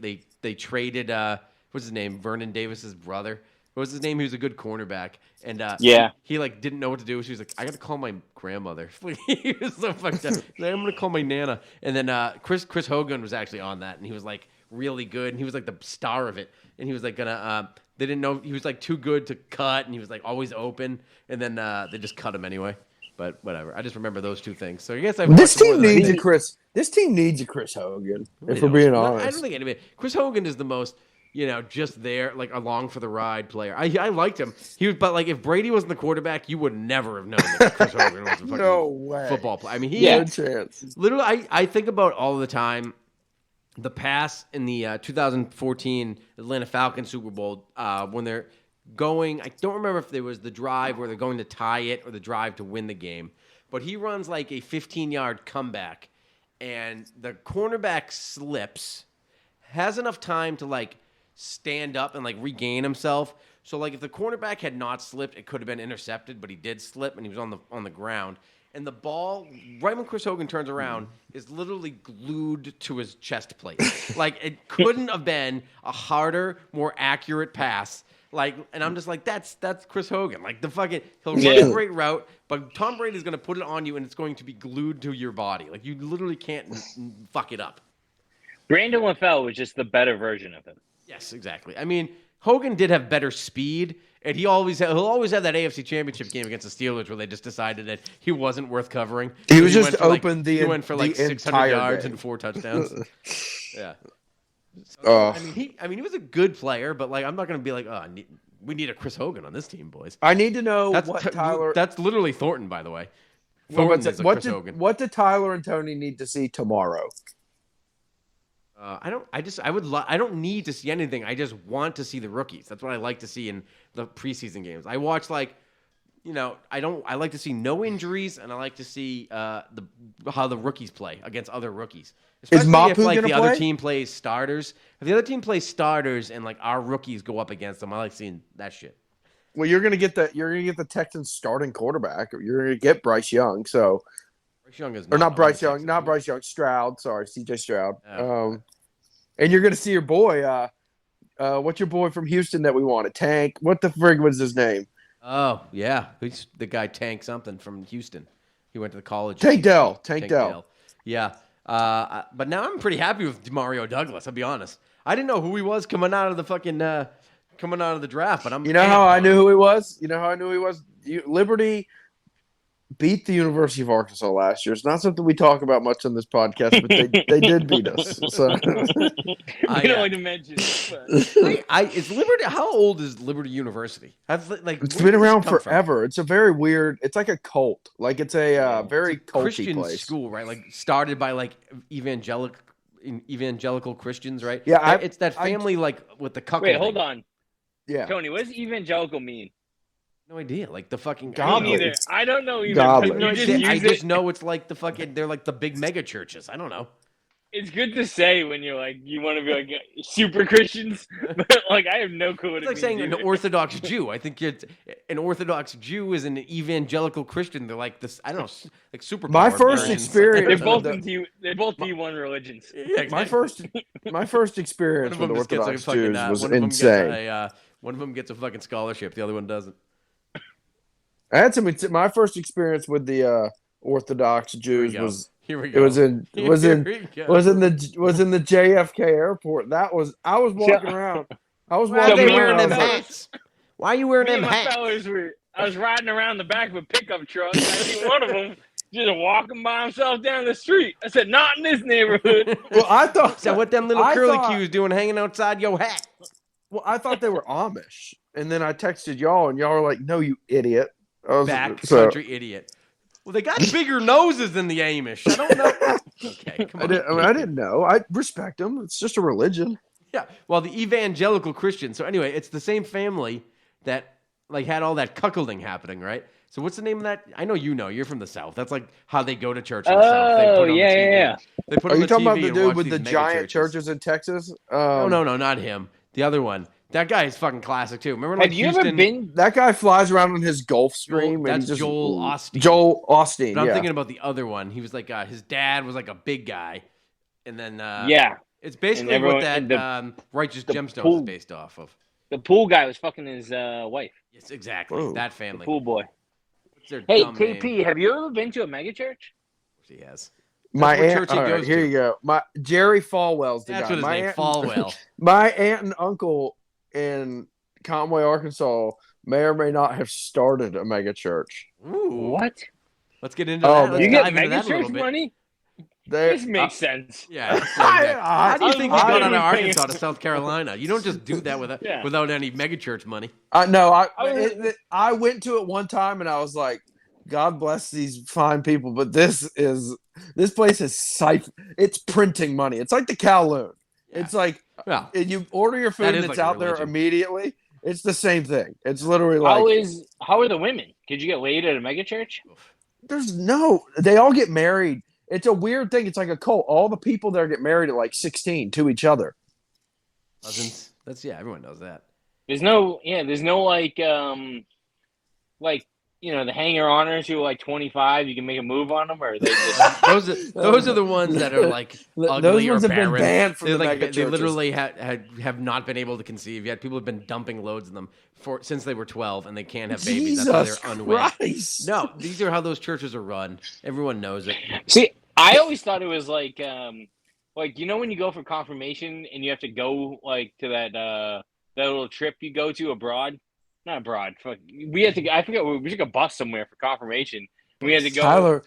S2: traded what's his name, Vernon Davis's brother. What was his name? He was a good cornerback, and
S4: Yeah.
S2: he like didn't know what to do. So he was like, "I got to call my grandmother." He was so fucked up. He's like, "I'm gonna call my nana." And then Chris Hogan was actually on that, and he was like really good, and he was like the star of it. And he was like gonna they didn't know he was like too good to cut, and he was like always open. And then they just cut him anyway. But whatever. I just remember those two things. So I guess I've
S3: This
S2: watched more
S3: team
S2: than I
S3: needs a
S2: think.
S3: Chris. This team needs a Chris Hogan.
S2: They
S3: If we're
S2: don't.
S3: being
S2: No,
S3: honest,
S2: I don't think anybody. Chris Hogan is the most, just there, like along for the ride player. I liked him. He was, but like if Brady wasn't the quarterback, you would never have known that Chris Hogan was a fucking
S3: No way.
S2: football player. I mean,
S3: no chance.
S2: literally, I think about all the time the pass in the 2014 Atlanta Falcons Super Bowl when they're going. I don't remember if there was the drive where they're going to tie it or the drive to win the game. But he runs like a 15-yard comeback, and the cornerback slips, has enough time to like stand up and like regain himself. So like if the cornerback had not slipped, it could have been intercepted, but he did slip and he was on the ground. And the ball, right when Chris Hogan turns around, is literally glued to his chest plate. Like it couldn't have been a harder, more accurate pass. Like, and I'm just like, that's Chris Hogan. Like the fucking, he'll run a great route, but Tom Brady's gonna put it on you, and it's going to be glued to your body. Like you literally can't fuck it up.
S4: Brandon LaFell was just the better version of him.
S2: Yes, exactly. I mean, Hogan did have better speed, and he'll always have that AFC Championship game against the Steelers where they just decided that he wasn't worth covering.
S3: He
S2: So
S3: was just
S2: went for, like,
S3: open
S2: he went for like
S3: the
S2: 600
S3: entire
S2: yards
S3: day.
S2: and 4 touchdowns. Yeah.
S3: Oh.
S2: I mean, he was a good player, but like, I'm not gonna be like, oh, we need a Chris Hogan on this team, boys.
S3: I need to know
S2: That's
S3: what Tyler.
S2: That's literally Thornton, by the way.
S3: what,
S2: Thornton is a Chris Hogan.
S3: what did Tyler and Tony need to see tomorrow?
S2: I don't need to see anything. I just want to see the rookies. That's what I like to see in the preseason games. I watch like, I like to see no injuries, and I like to see how the rookies play against other rookies. Especially
S3: Mapu
S2: if like
S3: gonna
S2: the other
S3: play?
S2: team plays starters. If the other team plays starters and like our rookies go up against them, I like seeing that shit.
S3: Well, you're gonna get the Texans starting quarterback. You're gonna get Bryce Young. So
S2: Bryce Young is
S3: or not
S2: on
S3: Bryce
S2: the
S3: Young,
S2: Texans.
S3: not Bryce Young. Stroud. Sorry, C.J. Stroud.
S2: Oh.
S3: And you're gonna see your boy. What's your boy from Houston that we wanted? Tank. What the frig was his name?
S2: Oh yeah, who's the guy Tank something from Houston? He went to the college.
S3: Tank Dell. Tank Dell.
S2: Yeah. But now I'm pretty happy with Mario Douglas. I'll be honest. I didn't know who he was coming out of the draft, but I'm.
S3: You know how I knew who he was? You know how I knew he was? Liberty beat the University of Arkansas last year. It's not something we talk about much on this podcast, but they did beat us. So
S4: We don't like to mention it. But.
S2: Is Liberty? How old is Liberty University?
S3: It's been around forever. From? It's a very weird. It's like a cult. Like it's a very culty
S2: Christian
S3: place.
S2: School, right? Like started by like evangelical Christians, right?
S3: Yeah,
S2: it's that family like with the cuckolding.
S4: Wait, hold on.
S3: Yeah,
S4: Tony, what does evangelical mean?
S2: No idea. Like the fucking
S4: Me neither. I don't know either.
S2: I just know it's like the fucking. They're like the big mega churches. I don't know.
S4: It's good to say when you're like you want to be like super Christians, but like I have no clue what
S2: it's like saying
S4: either.
S2: an Orthodox Jew. I think an Orthodox Jew is an evangelical Christian. They're like this. I don't know, like super.
S3: My first experience.
S4: They're both D1 religions.
S2: Yeah, exactly.
S3: My first experience with Orthodox Jews was
S2: insane. One of them gets a fucking scholarship. The other one doesn't.
S3: I had my first experience with the Orthodox Jews was.
S2: Here we go.
S3: It was in the JFK airport. I was walking around.
S2: Why are they wearing them hats? Why are you wearing them hats?
S4: I was riding around the back of a pickup truck. And I see one of them just walking by himself down the street. I said, "Not in this neighborhood."
S3: Well, I thought.
S2: So what them little curlicues doing hanging outside your hat?
S3: Well, I thought they were Amish, and then I texted y'all, and y'all were like, "No, you idiot."
S2: Country idiot. Well, they got bigger noses than the Amish. I don't know. Okay, come on.
S3: I didn't know. I respect them. It's just a religion.
S2: Yeah. Well, the evangelical Christian. So anyway, it's the same family that like had all that cuckolding happening, right? So what's the name of that? I know you know. You're from the South. That's like how they go to church in the South. They put
S4: yeah.
S2: They put
S3: Are you talking
S2: TV
S3: about the dude with the giant
S2: churches
S3: in Texas?
S2: No, not him. The other one. That guy is fucking classic too. Remember, like
S4: have you
S2: Houston,
S4: ever been?
S3: That guy flies around on his Gulfstream.
S2: That's Joel Osteen.
S3: Joel Osteen.
S2: But I'm thinking about the other one. He was like his dad was like a big guy, and then it's basically what that Righteous Gemstones is based off of.
S4: The pool guy was fucking his wife.
S2: Yes, exactly.
S3: Whoa.
S2: That family.
S4: The pool boy.
S2: What's their
S4: Hey,
S2: dumb
S4: KP,
S2: name?
S4: have you ever been to a megachurch?
S2: He has.
S3: My
S2: what
S3: aunt.
S2: church he
S3: All right,
S2: goes
S3: here
S2: to.
S3: you go. My Jerry Falwell's the
S2: That's
S3: guy.
S2: what his name. Falwell.
S3: My aunt and uncle in Conway, Arkansas, may or may not have started a mega church.
S2: Ooh.
S4: What?
S2: Let's get into that. Let's
S4: You
S2: dive
S4: get
S2: into that a
S4: megachurch
S2: little bit.
S4: money?
S3: They,
S4: This makes sense.
S2: Yeah. How do you think they got out of
S4: I-
S2: Arkansas to South Carolina? You don't just do that without any megachurch money.
S3: I went to it one time and I was like, God bless these fine people, but this place is it's printing money. It's like the Kowloon.
S2: Yeah.
S3: It's like you order your food
S2: That
S3: and
S2: is
S3: it's
S2: like a
S3: out there
S2: religion.
S3: immediately. It's the same thing. It's literally like
S4: How are the women? Could you get laid at a megachurch?
S3: they all get married. It's a weird thing. It's like a cult. All the people there get married at like 16 to each other.
S2: Cousins. Everyone knows that.
S4: There's no the hanger honors who are like 25. You can make a move on them, or they just
S2: those are the ones that are like ugly
S3: Those ones
S2: or
S3: have been
S2: barren.
S3: banned from
S2: They're
S3: the
S2: like,
S3: mega
S2: they literally
S3: churches.
S2: have not been able to conceive yet. People have been dumping loads of them since they were 12, and they can't have babies. That's
S3: Jesus
S2: why they're unwed.
S3: Christ.
S2: No, these are how those churches are run. Everyone knows it.
S4: See, I always thought it was like when you go for confirmation and you have to go like to that little trip you go to abroad. Not abroad. We had to. I forget. We took a bus somewhere for confirmation. We had to go.
S3: Tyler,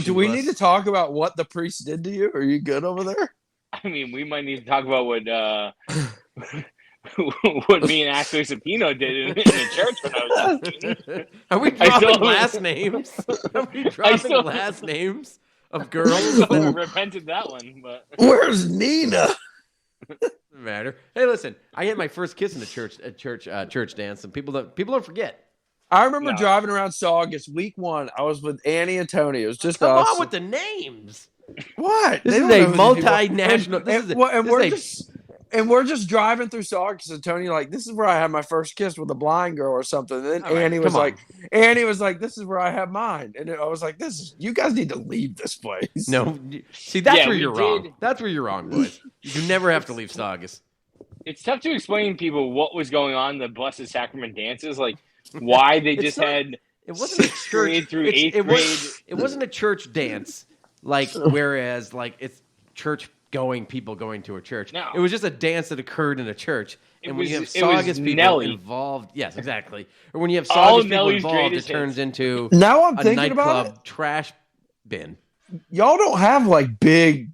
S3: do we need to talk about what the priest did to you? Are you good over there?
S4: I mean, we might need to talk about what what me and Ashley Sapino did in the church when I was 16.
S2: Are we dropping last names? Are we dropping last names of girls?
S4: I repented that one, but
S3: Where's Nina?
S2: Doesn't matter. Hey, listen, I had my first kiss in a church dance, and people don't forget.
S3: I remember driving around Saugus week 1. I was with Annie and Tony. It was just
S2: Come
S3: us.
S2: on with the names.
S3: What?
S2: This is a multinational.
S3: And we're just driving through Saugus, and Tony like, this is where I had my first kiss with a blind girl or something. And then Annie was like, this is where I have mine. And I was like, you guys need to leave this place.
S2: No, see, that's where you're wrong. That's where you're wrong, boys. You never have to leave Saugus.
S4: It's tough to explain to people what was going on in the Blessed Sacrament dances, like why they just had.
S2: It wasn't a church
S4: through 8th grade.
S2: It wasn't a church dance, like whereas like it's church people going to a church.
S4: No.
S2: It was just a dance that occurred in a church. And when you have
S4: it was
S2: Saugus people
S4: Nelly.
S2: involved, yes, exactly. Or when you have
S4: All
S2: Saugus people
S4: Nelly's
S2: involved, it
S4: greatest
S2: turns
S4: hits.
S2: into
S3: Now I'm
S2: a
S3: thinking about
S2: nightclub
S3: it.
S2: trash bin.
S3: Y'all don't have like big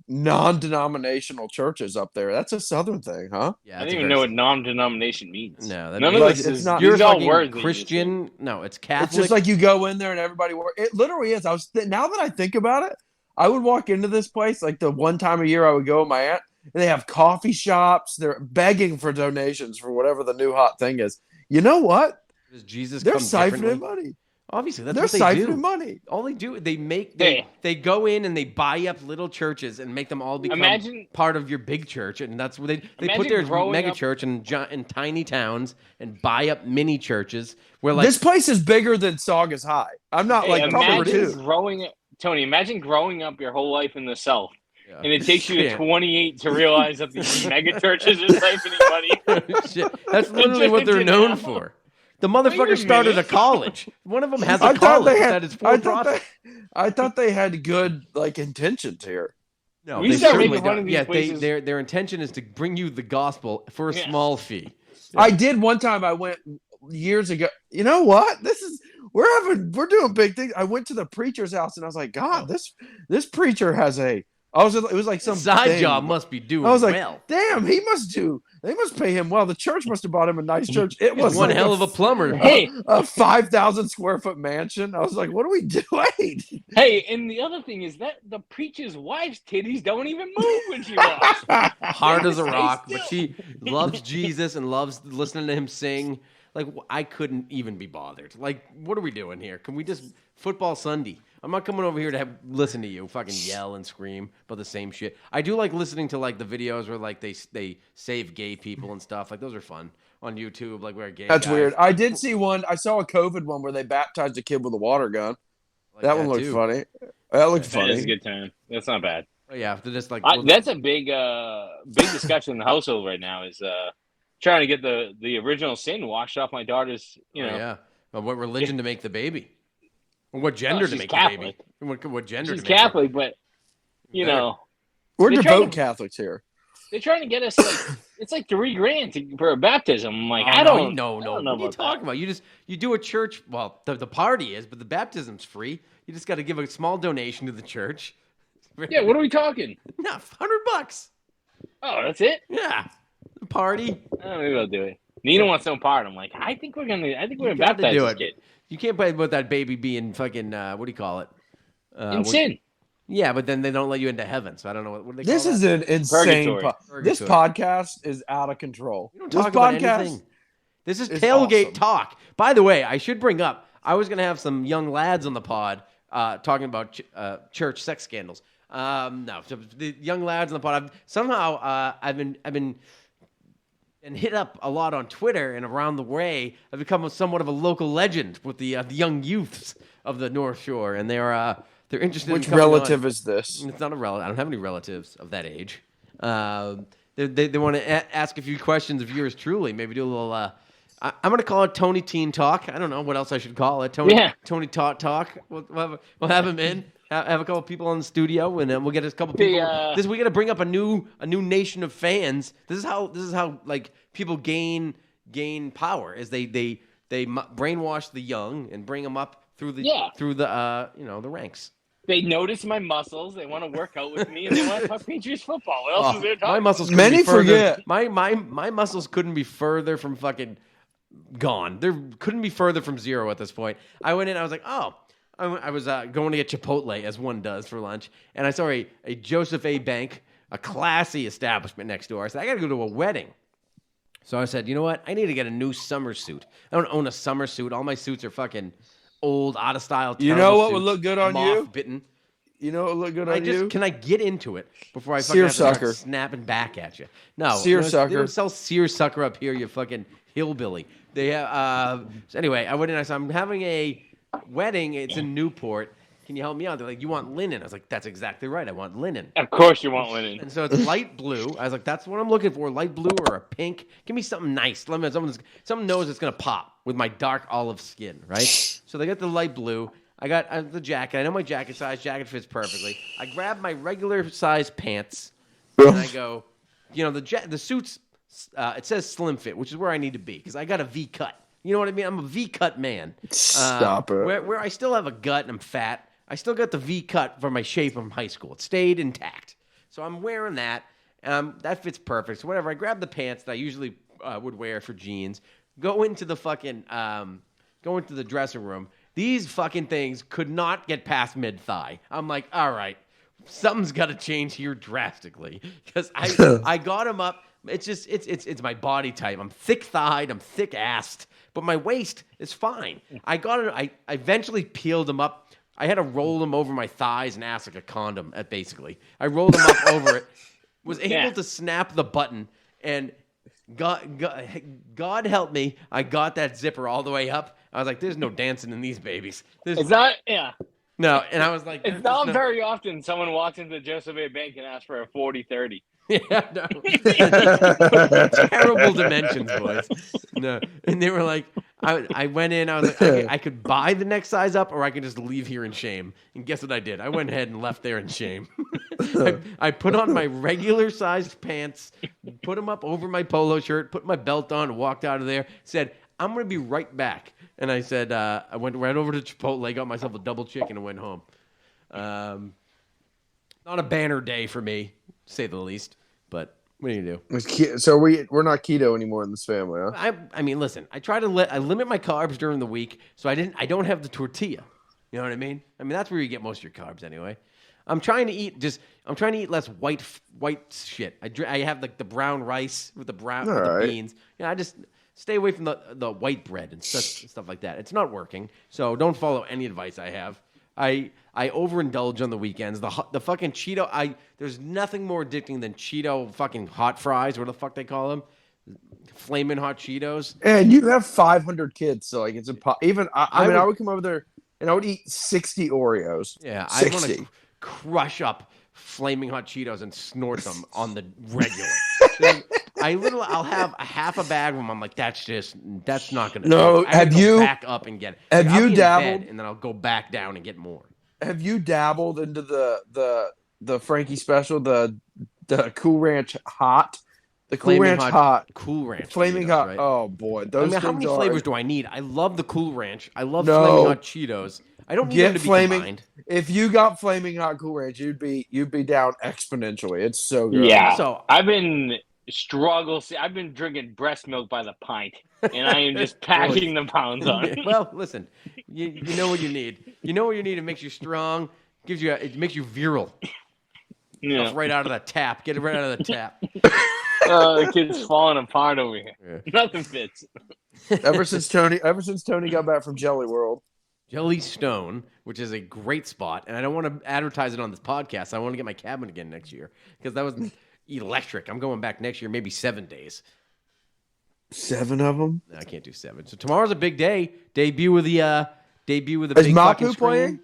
S3: non-denominational churches up there. That's a Southern thing, huh?
S2: Yeah,
S4: I
S2: it's
S4: don't
S2: a
S4: even
S2: very
S4: know what non-denomination means.
S2: No, that
S4: None
S2: means
S4: of
S3: like,
S4: this
S3: it's
S4: is.
S3: not-
S2: You're
S4: These are all
S2: fucking
S4: words. that you just
S2: Christian. No, it's Catholic.
S3: It's just like you go in there and everybody work. It literally is. Now that I think about it, I would walk into this place like the one time a year I would go with my aunt, and they have coffee shops. They're begging for donations for whatever the new hot thing is. You know what?
S2: Does Jesus
S3: They're
S2: come
S3: siphoning
S2: differently?
S3: money.
S2: Obviously, that's
S3: They're
S2: what they
S3: siphoning
S2: do.
S3: money.
S2: All they do,
S4: Hey.
S2: they go in and they buy up little churches and make them all become
S4: Imagine-
S2: part of your big church, and that's what they put
S4: Imagine
S2: their
S4: growing
S2: mega
S4: up-
S2: church in tiny towns and buy up mini churches where like
S3: This place is bigger than Saugus High. I'm not
S4: Hey,
S3: like probably
S4: imagine
S3: two.
S4: Tony, imagine growing up your whole life in the South,
S2: Yeah.
S4: and it takes you to
S2: Yeah.
S4: 28 to realize that these mega churches are siphoning money.
S2: Shit. That's literally what they're known for. The motherfucker
S4: a
S2: started a
S4: minute.
S2: college. One of them has
S3: I
S2: a
S3: thought
S2: college
S3: they had.
S2: that is
S3: I
S2: for
S3: thought
S2: profit.
S3: I thought they had good like intentions here.
S2: No,
S4: We
S2: they
S4: start
S2: certainly
S4: making fun
S2: don't.
S4: of these
S2: Yeah,
S4: places.
S2: their intention is to bring you the gospel for a
S4: Yeah.
S2: small fee.
S3: I did one time. I went years ago. You know what? We're doing big things. I went to the preacher's house and I was like, God, this preacher has a. It was like some
S2: Side
S3: thing.
S2: job must be doing
S3: I was like,
S2: well.
S3: damn, they must pay him well. The church must have bought him a nice church. It
S2: He's
S3: was
S2: one
S3: like
S2: hell of a plumber.
S4: Hey,
S3: a 5,000 square foot mansion. I was like, what are we doing?
S4: hey, and the other thing is that the preacher's wife's titties don't even move when she walks.
S2: Hard as a
S4: Stay
S2: rock, but
S4: still.
S2: she loves Jesus and loves listening to him sing. Like, I couldn't even be bothered. Like, what are we doing here? Can we just football Sunday? I'm not coming over here to listen to you fucking yell and scream about the same shit. I do like listening to like the videos where like they save gay people and stuff. Like those are fun on YouTube. Like where gay.
S3: That's
S2: guys,
S3: weird. I did see one. I saw a COVID one where they baptized a kid with a water gun.
S2: like
S3: That one looked
S2: too.
S3: funny. That looked
S4: That is a
S3: funny.
S4: good time. That's not bad.
S2: Oh, yeah, they're just like
S4: That's a big discussion in the household right now. Is trying to get the original sin washed off my daughter's.
S2: Oh, yeah. But what religion to make the baby? Or what gender to
S4: she's
S2: make
S4: Catholic.
S2: the baby? What gender?
S4: She's
S2: to make her?
S4: Catholic, but you
S2: Better.
S4: know
S3: We're
S4: They're trying
S3: devout
S4: to-
S3: Catholics here.
S4: they're trying to get us like it's like $3,000 for a baptism. I'm like,
S2: Oh,
S4: I don't
S2: know.
S4: I don't
S2: What
S4: know
S2: are you
S4: about
S2: talking about? You do a church. Well, the party is, but the baptism's free. You just got to give a small donation to the church.
S4: that. Yeah, what are we talking?
S2: No, $100.
S4: Oh, that's it.
S2: Yeah, the party.
S4: Oh, maybe I'll do it. Nina wants no part. I'm like, I think we're gonna
S2: gotta
S4: baptize
S2: do
S4: this
S2: it.
S4: kid
S2: You can't play about that baby being fucking. What do you call it?
S4: in sin.
S2: Yeah, but then they don't let you into heaven. So I don't know what do they call
S3: This
S2: that?
S3: is an insane.
S4: Purgatory.
S3: This
S2: Purgatory.
S3: podcast is out of control.
S2: We don't
S3: This
S2: talk about
S3: podcast.
S2: anything. This is
S3: is
S2: tailgate
S3: awesome.
S2: talk. By the way, I should bring up. I was going to have some young lads on the pod talking about church sex scandals. No, so the young lads on the pod. I've been hit up a lot on Twitter and around the way. I've become somewhat of a local legend with the young youths of the North Shore, and they're interested.
S3: Which
S2: in coming on.
S3: relative is this?
S2: It's not a relative. I don't have any relatives of that age. They want to ask a few questions of yours truly. Maybe do a little. I'm going to call it Tony Teen Talk. I don't know what else I should call it. Tony Talk. We'll have him in. Have a couple people in the studio, and then we'll get a couple people. We got to bring up a new nation of fans. This is how like people gain power. Is they brainwash the young and bring them up through the the ranks.
S4: They notice my muscles. They want to work out with me, and they want to talk Patriots football. What else is there to talk
S2: My
S4: about?
S2: muscles. Couldn't
S3: Many
S2: be further,
S3: forget.
S2: My muscles couldn't be further from fucking gone. There couldn't be further from zero at this point. I went in. I was like, oh. I was going to get Chipotle, as one does for lunch, and I saw a Joseph A. Bank, a classy establishment next door. I said, I got to go to a wedding. So I said, you know what? I need to get a new summer suit. I don't own a summer suit. All my suits are fucking old, out of style.
S3: You know what would look good on you?
S2: Moth-bitten.
S3: You know what would look good on you?
S2: Can I get into it before I fucking have to start
S3: Seersucker.
S2: snapping back at you? No,
S3: Seersucker.
S2: They don't sell seersucker up here, you fucking hillbilly. They have. So anyway, I went in. I said, I'm having a wedding. It's in Newport. Can you help me out? They're like, you want linen? I was like, that's exactly right. I want linen.
S4: Of course, you want linen.
S2: And so it's light blue. I was like, that's what I'm looking for, light blue or a pink. Give me something nice. Let me someone knows it's gonna pop with my dark olive skin, right? So they got the light blue. I got the jacket. I know my jacket size. Jacket fits perfectly. I grabbed my regular size pants, and I go, the suit's it says slim fit, which is where I need to be because I got a V cut. You know what I mean? I'm a V cut man.
S3: Stop it.
S2: Where I still have a gut and I'm fat, I still got the V cut for my shape from high school. It stayed intact. So I'm wearing that. That fits perfect. So whatever, I grab the pants that I usually would wear for jeans, go into the dressing room. These fucking things could not get past mid-thigh. I'm like, all right, something's got to change here drastically because I got them up. It's my body type. I'm thick-thighed. I'm thick-assed, but my waist is fine. I got it. I eventually peeled them up. I had to roll them over my thighs and ass like a condom. Basically, I rolled them up over it. Was able to snap the button, and God help me, I got that zipper all the way up. I was like, "There's no dancing in these babies."
S4: It's not. Yeah.
S2: No, and I was like,
S4: It's not very often someone walks into the Joseph A. Bank and asks for a 40-30.
S2: Yeah, no. Terrible dimensions, boys. No, and they were like, I went in. I was like, I could buy the next size up, or I could just leave here in shame. And guess what I did? I went ahead and left there in shame. I put on my regular sized pants, put them up over my polo shirt, put my belt on, walked out of there. Said, I'm going to be right back. And I said, I went right over to Chipotle, got myself a double chicken, and went home. Not a banner day for me, to say the least. But what do you do?
S3: So we're not keto anymore in this family, huh?
S2: I mean, listen. I try to limit my carbs during the week, so I don't have the tortilla. You know what I mean? I mean that's where you get most of your carbs anyway. I'm trying to eat less white shit. I have like the brown rice with the beans. Yeah, I just stay away from the white bread and stuff like that. It's not working, so don't follow any advice I have. I overindulge on the weekends. The fucking Cheeto. There's nothing more addicting than Cheeto fucking hot fries. What the fuck they call them? Flaming hot Cheetos.
S3: And you have 500 kids, so like it's even. I would come over there and I would eat 60 Oreos.
S2: Yeah, I want to crush up flaming hot Cheetos and snort them on the regular. I'll have a half a bag of them. I'm like, that's not going to
S3: No,
S2: do it. Have you back up and get it?
S3: Have you dabbled?
S2: And then I'll go back down and get more.
S3: Have you dabbled into the Frankie special, the Cool Ranch Hot? The Cool Ranch Hot.
S2: Cool Ranch.
S3: Flaming
S2: Cheetos,
S3: Hot.
S2: Right?
S3: Oh, boy. Those
S2: how many flavors do I need? I love the Cool Ranch. I love
S3: No.
S2: Flaming Hot Cheetos. I don't need them to be combined.
S3: If you got Flaming Hot Cool Ranch, you'd be down exponentially. It's so good.
S4: Yeah.
S2: So
S4: I've been drinking breast milk by the pint, and I am just packing the pounds on.
S2: Well, listen, you know what you need. You know what you need. It makes you strong. It makes you virile.
S4: Yeah.
S2: Right out of the tap. Get it right out of the tap.
S4: The kid's falling apart over here. Yeah. Nothing fits.
S3: Ever since Tony got back from Jelly World.
S2: Jellystone, which is a great spot, and I don't want to advertise it on this podcast. I want to get my cabin again next year because that was electric. I'm going back next year, maybe 7 days.
S3: 7 of them?
S2: No, I can't do 7. So tomorrow's a big day. Debut with the
S3: Is
S2: big
S3: Mapu
S2: fucking screen.
S3: playing?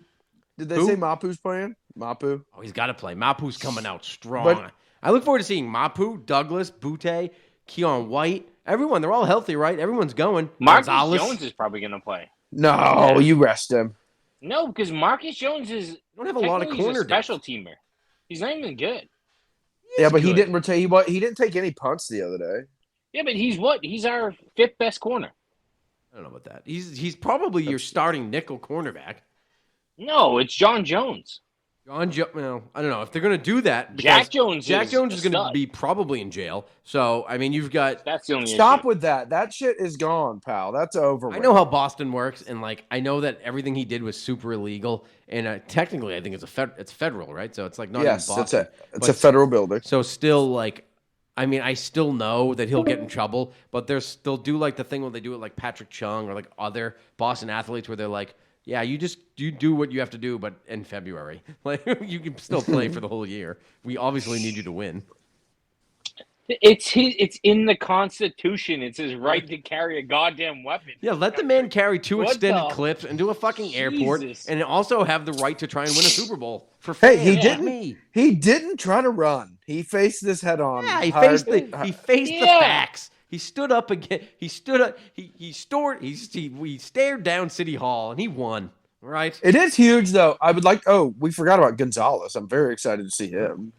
S3: Did they say Mapu's playing? Mapu?
S2: Oh, he's got to play. Mapu's coming out strong.
S3: But
S2: I look forward to seeing Mapu, Douglas, Butte, Keon White. Everyone, they're all healthy, right? Everyone's going.
S4: Marcus Jones is probably going to play.
S3: No, you rest him.
S4: No, because Marcus Jones is
S2: don't have a lot of corner
S4: special teamer. He's not even good.
S3: Yeah, but he didn't retain. He didn't take any punts the other day.
S4: Yeah, but he's what? He's our 5th best corner.
S2: I don't know about that. He's probably your starting nickel cornerback.
S4: No, it's John Jones.
S2: Well, I don't know if they're going to do that.
S4: Jack Jones
S2: is going to be probably in jail. So I mean, you've got.
S4: That's the only.
S3: Stop with that. That shit is gone, pal. That's over.
S2: I know how Boston works, and like I know that everything he did was super illegal, and technically, I think it's federal, right? So it's like not in Boston.
S3: It's a federal building.
S2: So still, like, I mean, I still know that he'll get in trouble, but they'll do like the thing when they do it like Patrick Chung or like other Boston athletes where they're like. Yeah, you do what you have to do, but in February, like you can still play for the whole year. We obviously need you to win.
S4: It's in the Constitution. It's his right to carry a goddamn weapon.
S2: Yeah, let the man carry 2 extended clips and do a fucking airport, and also have the right to try and win a Super Bowl for fans.
S3: Hey, he didn't try to run. He faced this head on.
S2: Yeah, he faced the facts. He stood up again. He stood up. He stared down City Hall and he won. Right.
S3: It is huge, though. I would like. Oh, we forgot about Gonzalez. I'm very excited to see him.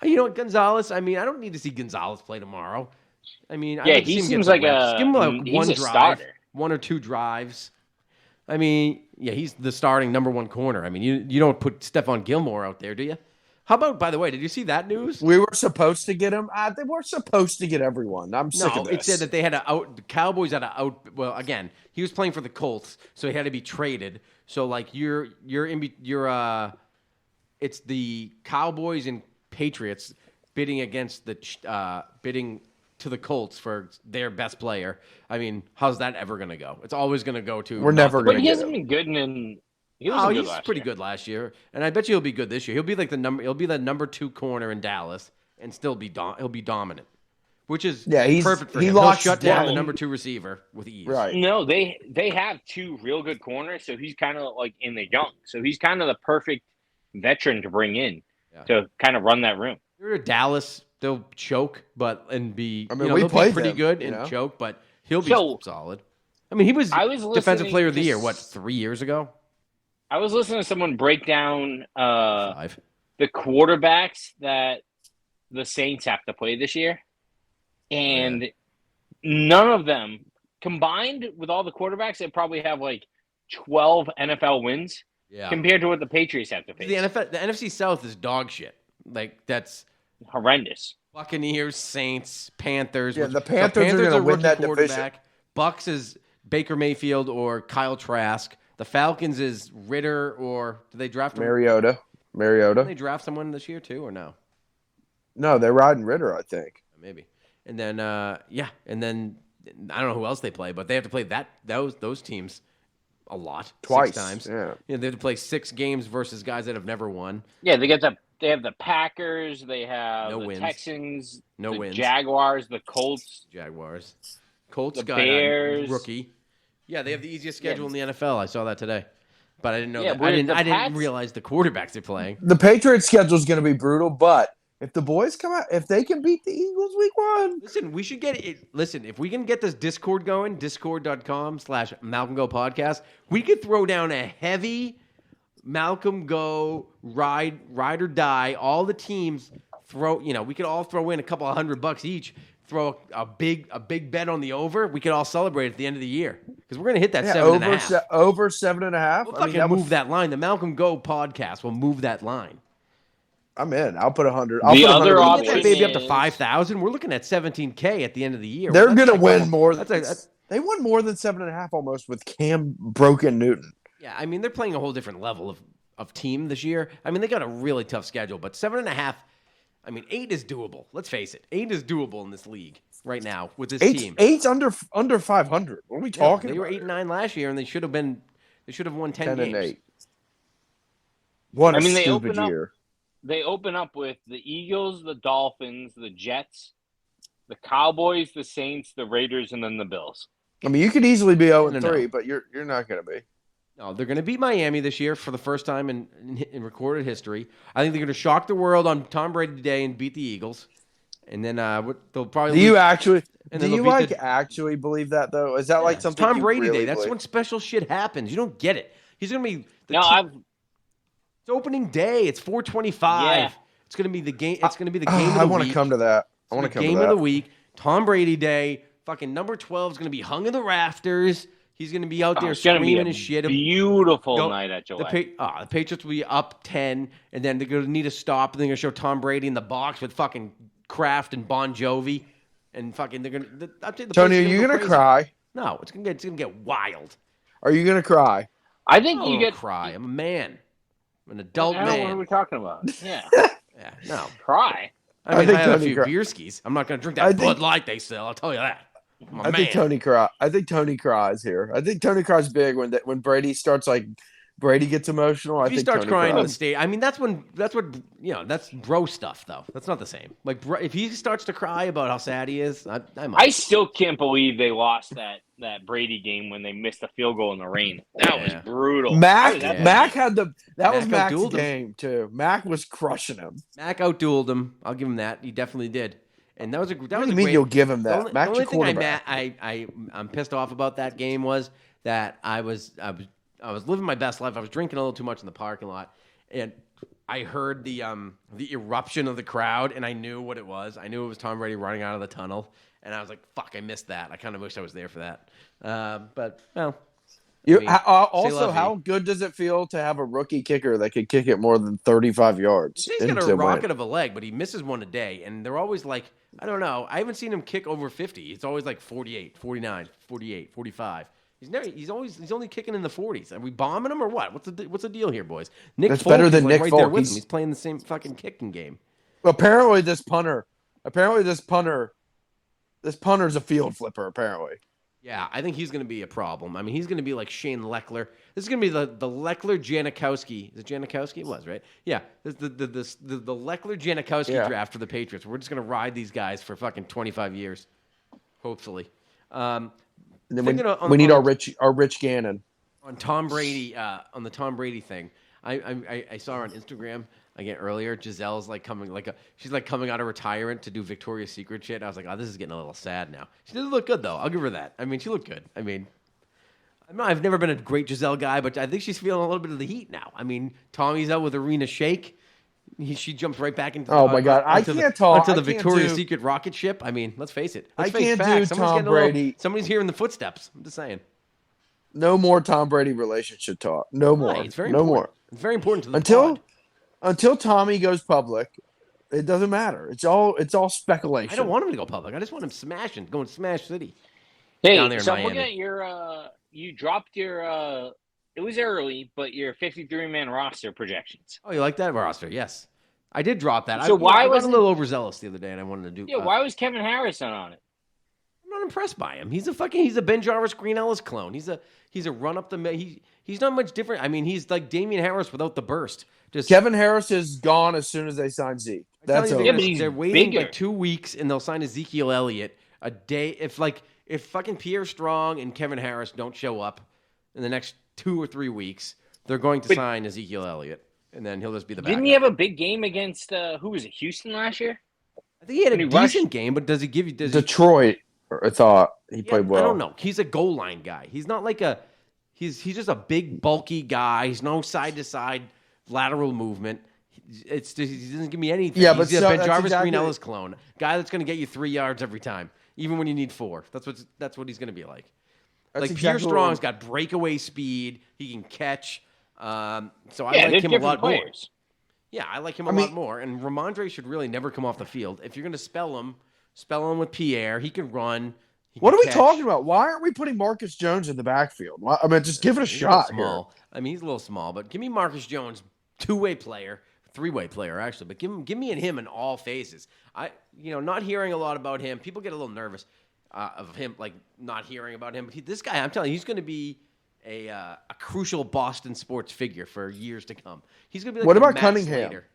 S2: You know what, Gonzalez? I mean, I don't need to see Gonzalez play tomorrow. I mean, I'd
S4: Yeah,
S2: like to
S4: he
S2: see him
S4: seems
S2: get
S4: like
S2: some reps. Give him
S4: he's
S2: one
S4: a
S2: drive,
S4: starter.
S2: 1 or 2 drives. I mean, yeah, he's the starting number 1 corner. I mean, you don't put Stephon Gilmore out there, do you? How about, by the way, did you see that news?
S3: We were supposed to get him. They were supposed to get everyone. I'm sick of
S2: No,
S3: this.
S2: it said that they had to out. The Cowboys had to out. Well, again, he was playing for the Colts, so he had to be traded. So like it's the Cowboys and Patriots bidding against bidding to the Colts for their best player. I mean, how's that ever going to go? It's always going to go to.
S3: We're never
S4: But
S3: going to
S4: he
S3: get
S4: hasn't
S3: him.
S4: been good in. He
S2: Oh,
S4: was
S2: he's pretty good last year, and I bet you he'll be good this year. He'll be like He'll be the number 2 corner in Dallas, and still he'll be dominant, which is perfect for him. He'll shut down the number 2 receiver with ease.
S3: Right.
S4: No, they have 2 real good corners, so he's kind of like in the young. So he's kind of the perfect veteran to bring in to kind of run that room.
S2: You're at Dallas, they'll choke, and be.
S3: I mean,
S2: they'll be pretty good and choke, but he'll be solid. I mean, he was defensive player of the year. What, 3 years ago?
S4: I was listening to someone break down
S2: 5.
S4: the quarterbacks that the Saints have to play this year, and none of them combined with all the quarterbacks, they probably have like 12 NFL wins compared to what the Patriots have to face.
S2: The NFC South is dog shit. Like, that's
S4: horrendous.
S2: Buccaneers, Saints, Panthers.
S3: Yeah, the Panthers are going to win that division.
S2: Bucks is Baker Mayfield or Kyle Trask. The Falcons is Ritter or did they draft him?
S3: Mariota.
S2: Did they draft someone this year too or no?
S3: No, they're riding Ritter, I think.
S2: Maybe. And then and then I don't know who else they play, but they have to play those teams a lot.
S3: Twice.
S2: 6 times.
S3: Yeah.
S2: They have to play 6 games versus guys that have never won.
S4: Yeah, they have the Packers, they have the Texans, the Jaguars, the Colts.
S2: Colts
S4: the
S2: got
S4: Bears.
S2: a rookie. Yeah, they have the easiest schedule in the NFL. I saw that today. But I didn't know that. I didn't realize the quarterbacks they're playing.
S3: The Patriots schedule is going to be brutal, but if the boys come out, if they can beat the Eagles week 1.
S2: Listen, we should get it. Listen, if we can get this Discord going, discord.com/Malcolm Go Podcast, we could throw down a heavy Malcolm Go ride or die. All the teams we could all throw in a couple of $100 each. Throw a big bet on the over. We could all celebrate at the end of the year because we're gonna hit that 7.5.
S3: Over 7.5.
S2: We'll fucking move that line. The Malcolm Go Podcast will move that line.
S3: I'm in. I'll put 100.
S4: The other option
S2: get that baby up to 5,000. We're looking at 17K at the end of the year.
S3: They're gonna win more. They won more than 7.5 almost with Cam Broken Newton.
S2: Yeah, I mean they're playing a whole different level of team this year. I mean they got a really tough schedule, but 7.5. I mean, 8 is doable. Let's face it. 8 is doable in this league right now with this team.
S3: 8's under 500. What are we talking
S2: about? They were 8-9 last year, and they should have won 10 games.
S3: 10-8. What a stupid year.
S4: They open up with the Eagles, the Dolphins, the Jets, the Cowboys, the Saints, the Raiders, and then the Bills.
S3: I mean, you could easily be 0-3, but you're not going to be.
S2: No, they're going to beat Miami this year for the first time in recorded history. I think they're going to shock the world on Tom Brady Day and beat the Eagles. And then they'll probably.
S3: Do you actually believe that though? Is that like something?
S2: Tom Brady
S3: really
S2: Day. That's when special shit happens. You don't get it. He's going to be. It's opening day. It's 4:25. Yeah. It's going to be the game. It's going to be the game of the week.
S3: I want to come to that. I want to come to that.
S2: Game of the week. Tom Brady Day. Fucking number 12 is going to be hung in the rafters. He's going to be out there screaming and shit.
S4: Beautiful night at Gillette.
S2: The Patriots will be up 10, and then they're going to need a stop, and they're going to show Tom Brady in the box with fucking Kraft and Bon Jovi, and fucking they're going to.
S3: Tony, are you going to cry?
S2: No, it's going to get wild.
S3: Are you going to cry?
S4: I think you get
S2: cry. I'm a man. I'm an adult man.
S4: What are we talking about? Yeah.
S2: Yeah. No.
S4: Cry.
S2: I mean, I have a few beer skis. I'm not going to drink that Bud Light they sell. I'll tell you that.
S3: I think Tony cries here. I think Tony cries big when Brady starts Brady gets emotional.
S2: If he starts crying on the stage, I mean that's that's bro stuff though. That's not the same. Like if he starts to cry about how sad he is, I might.
S4: I still can't believe they lost that Brady game when they missed a field goal in the rain. That was brutal.
S3: Mac had that was Mac's game too. Mac was crushing him.
S2: Mac outdueled him. I'll give him that. He definitely did. And that was a. That
S3: what
S2: was
S3: do you
S2: a
S3: mean
S2: great,
S3: you'll give him that?
S2: The only thing I'm pissed off about that game was that I was living my best life. I was drinking a little too much in the parking lot, and I heard the eruption of the crowd, and I knew what it was. I knew it was Tom Brady running out of the tunnel, and I was like, "Fuck, I missed that." I kind of wish I was there for that. But well, I mean,
S3: Also, how good does it feel to have a rookie kicker that could kick it more than 35 yards?
S2: He's got a rocket of a leg, but he misses one a day, and they're always like, I don't know. I haven't seen him kick over 50. It's always like 48, 49, 48, 45. He's only kicking in the 40s. Are we bombing him or what? What's the deal here, boys? Nick
S3: That's
S2: Folk
S3: better than
S2: is like
S3: Nick
S2: right
S3: Folk.
S2: there with him. He's playing the same fucking kicking game.
S3: Apparently, this punter's a field flipper. Apparently.
S2: Yeah, I think he's going to be a problem. I mean, he's going to be like Shane Leckler. This is going to be the Leckler Janikowski. Is it Janikowski? It was, right? Yeah, the Leckler Janikowski draft for the Patriots. We're just going to ride these guys for fucking 25 years, hopefully.
S3: And then we need our Rich Gannon
S2: on Tom Brady. On the Tom Brady thing, I saw her on Instagram again earlier. Giselle's like she's like coming out of retirement to do Victoria's Secret shit. I was like, oh, this is getting a little sad now. She did look good though. I'll give her that. I mean, she looked good. I mean, I've never been a great Giselle guy, but I think she's feeling a little bit of the heat now. I mean, Tommy's out with Arena Shake. She jumps right back into.
S3: Oh my God, I can't talk
S2: onto the Victoria's Secret rocket ship. I mean, let's face it.
S3: I can't do Tom Brady.
S2: Somebody's hearing the footsteps. I'm just saying.
S3: No more Tom Brady relationship talk. No more.
S2: It's very
S3: no
S2: important.
S3: more.
S2: It's very important to the
S3: until Tommy goes public. It doesn't matter. It's all speculation.
S2: I don't want him to go public. I just want him going Smash City.
S4: Hey,
S2: down there in
S4: so
S2: Miami.
S4: I'm looking at your you dropped your it was early, but your 53-man roster projections.
S2: Oh, you like that roster? Yes. I did drop that.
S4: So
S2: I was a little overzealous the other day, and I wanted to do.
S4: Yeah, why was Kevin Harris not on it?
S2: I'm not impressed by him. He's a Ben Jarvis Green Ellis clone. He's a run up the he's not much different. I mean, he's like Damian Harris without the burst. Just
S3: Kevin Harris is gone as soon as they sign Zeke. That's
S2: over. They're waiting
S4: bigger.
S2: like 2 weeks, and they'll sign Ezekiel Elliott a day. If fucking Pierre Strong and Kevin Harris don't show up in the next 2 or 3 weeks, they're going to sign Ezekiel Elliott, and then he'll just be the backup.
S4: Didn't he have a big game against who was it? Houston last year?
S2: I think he had a decent game, but does he give you
S3: Detroit? I thought he played well.
S2: I don't know. He's a goal line guy. He's not like he's just a big bulky guy. He's no side to side lateral movement. He doesn't give me anything.
S3: Yeah,
S2: he's a Ben Jarvis Green Ellis clone, guy that's going to get you 3 yards every time, even when you need 4. That's what he's going to be like. Pierre Strong's got breakaway speed. He can catch. So I like him a lot more. Yeah, I like him a lot more. And Ramondre should really never come off the field. If you're going to spell him with Pierre. He can run.
S3: What are we talking about? Why aren't we putting Marcus Jones in the backfield? I mean, just give it a shot.
S2: Small. I mean, he's a little small, but give me Marcus Jones, 2-way player, 3-way player actually. But give me him in all phases. Not hearing a lot about him. People get a little nervous of him, like not hearing about him. But this guy, I'm telling you, he's going to be a crucial Boston sports figure for years to come. He's going to be like.
S3: What about
S2: Matt
S3: Cunningham?
S2: Slater.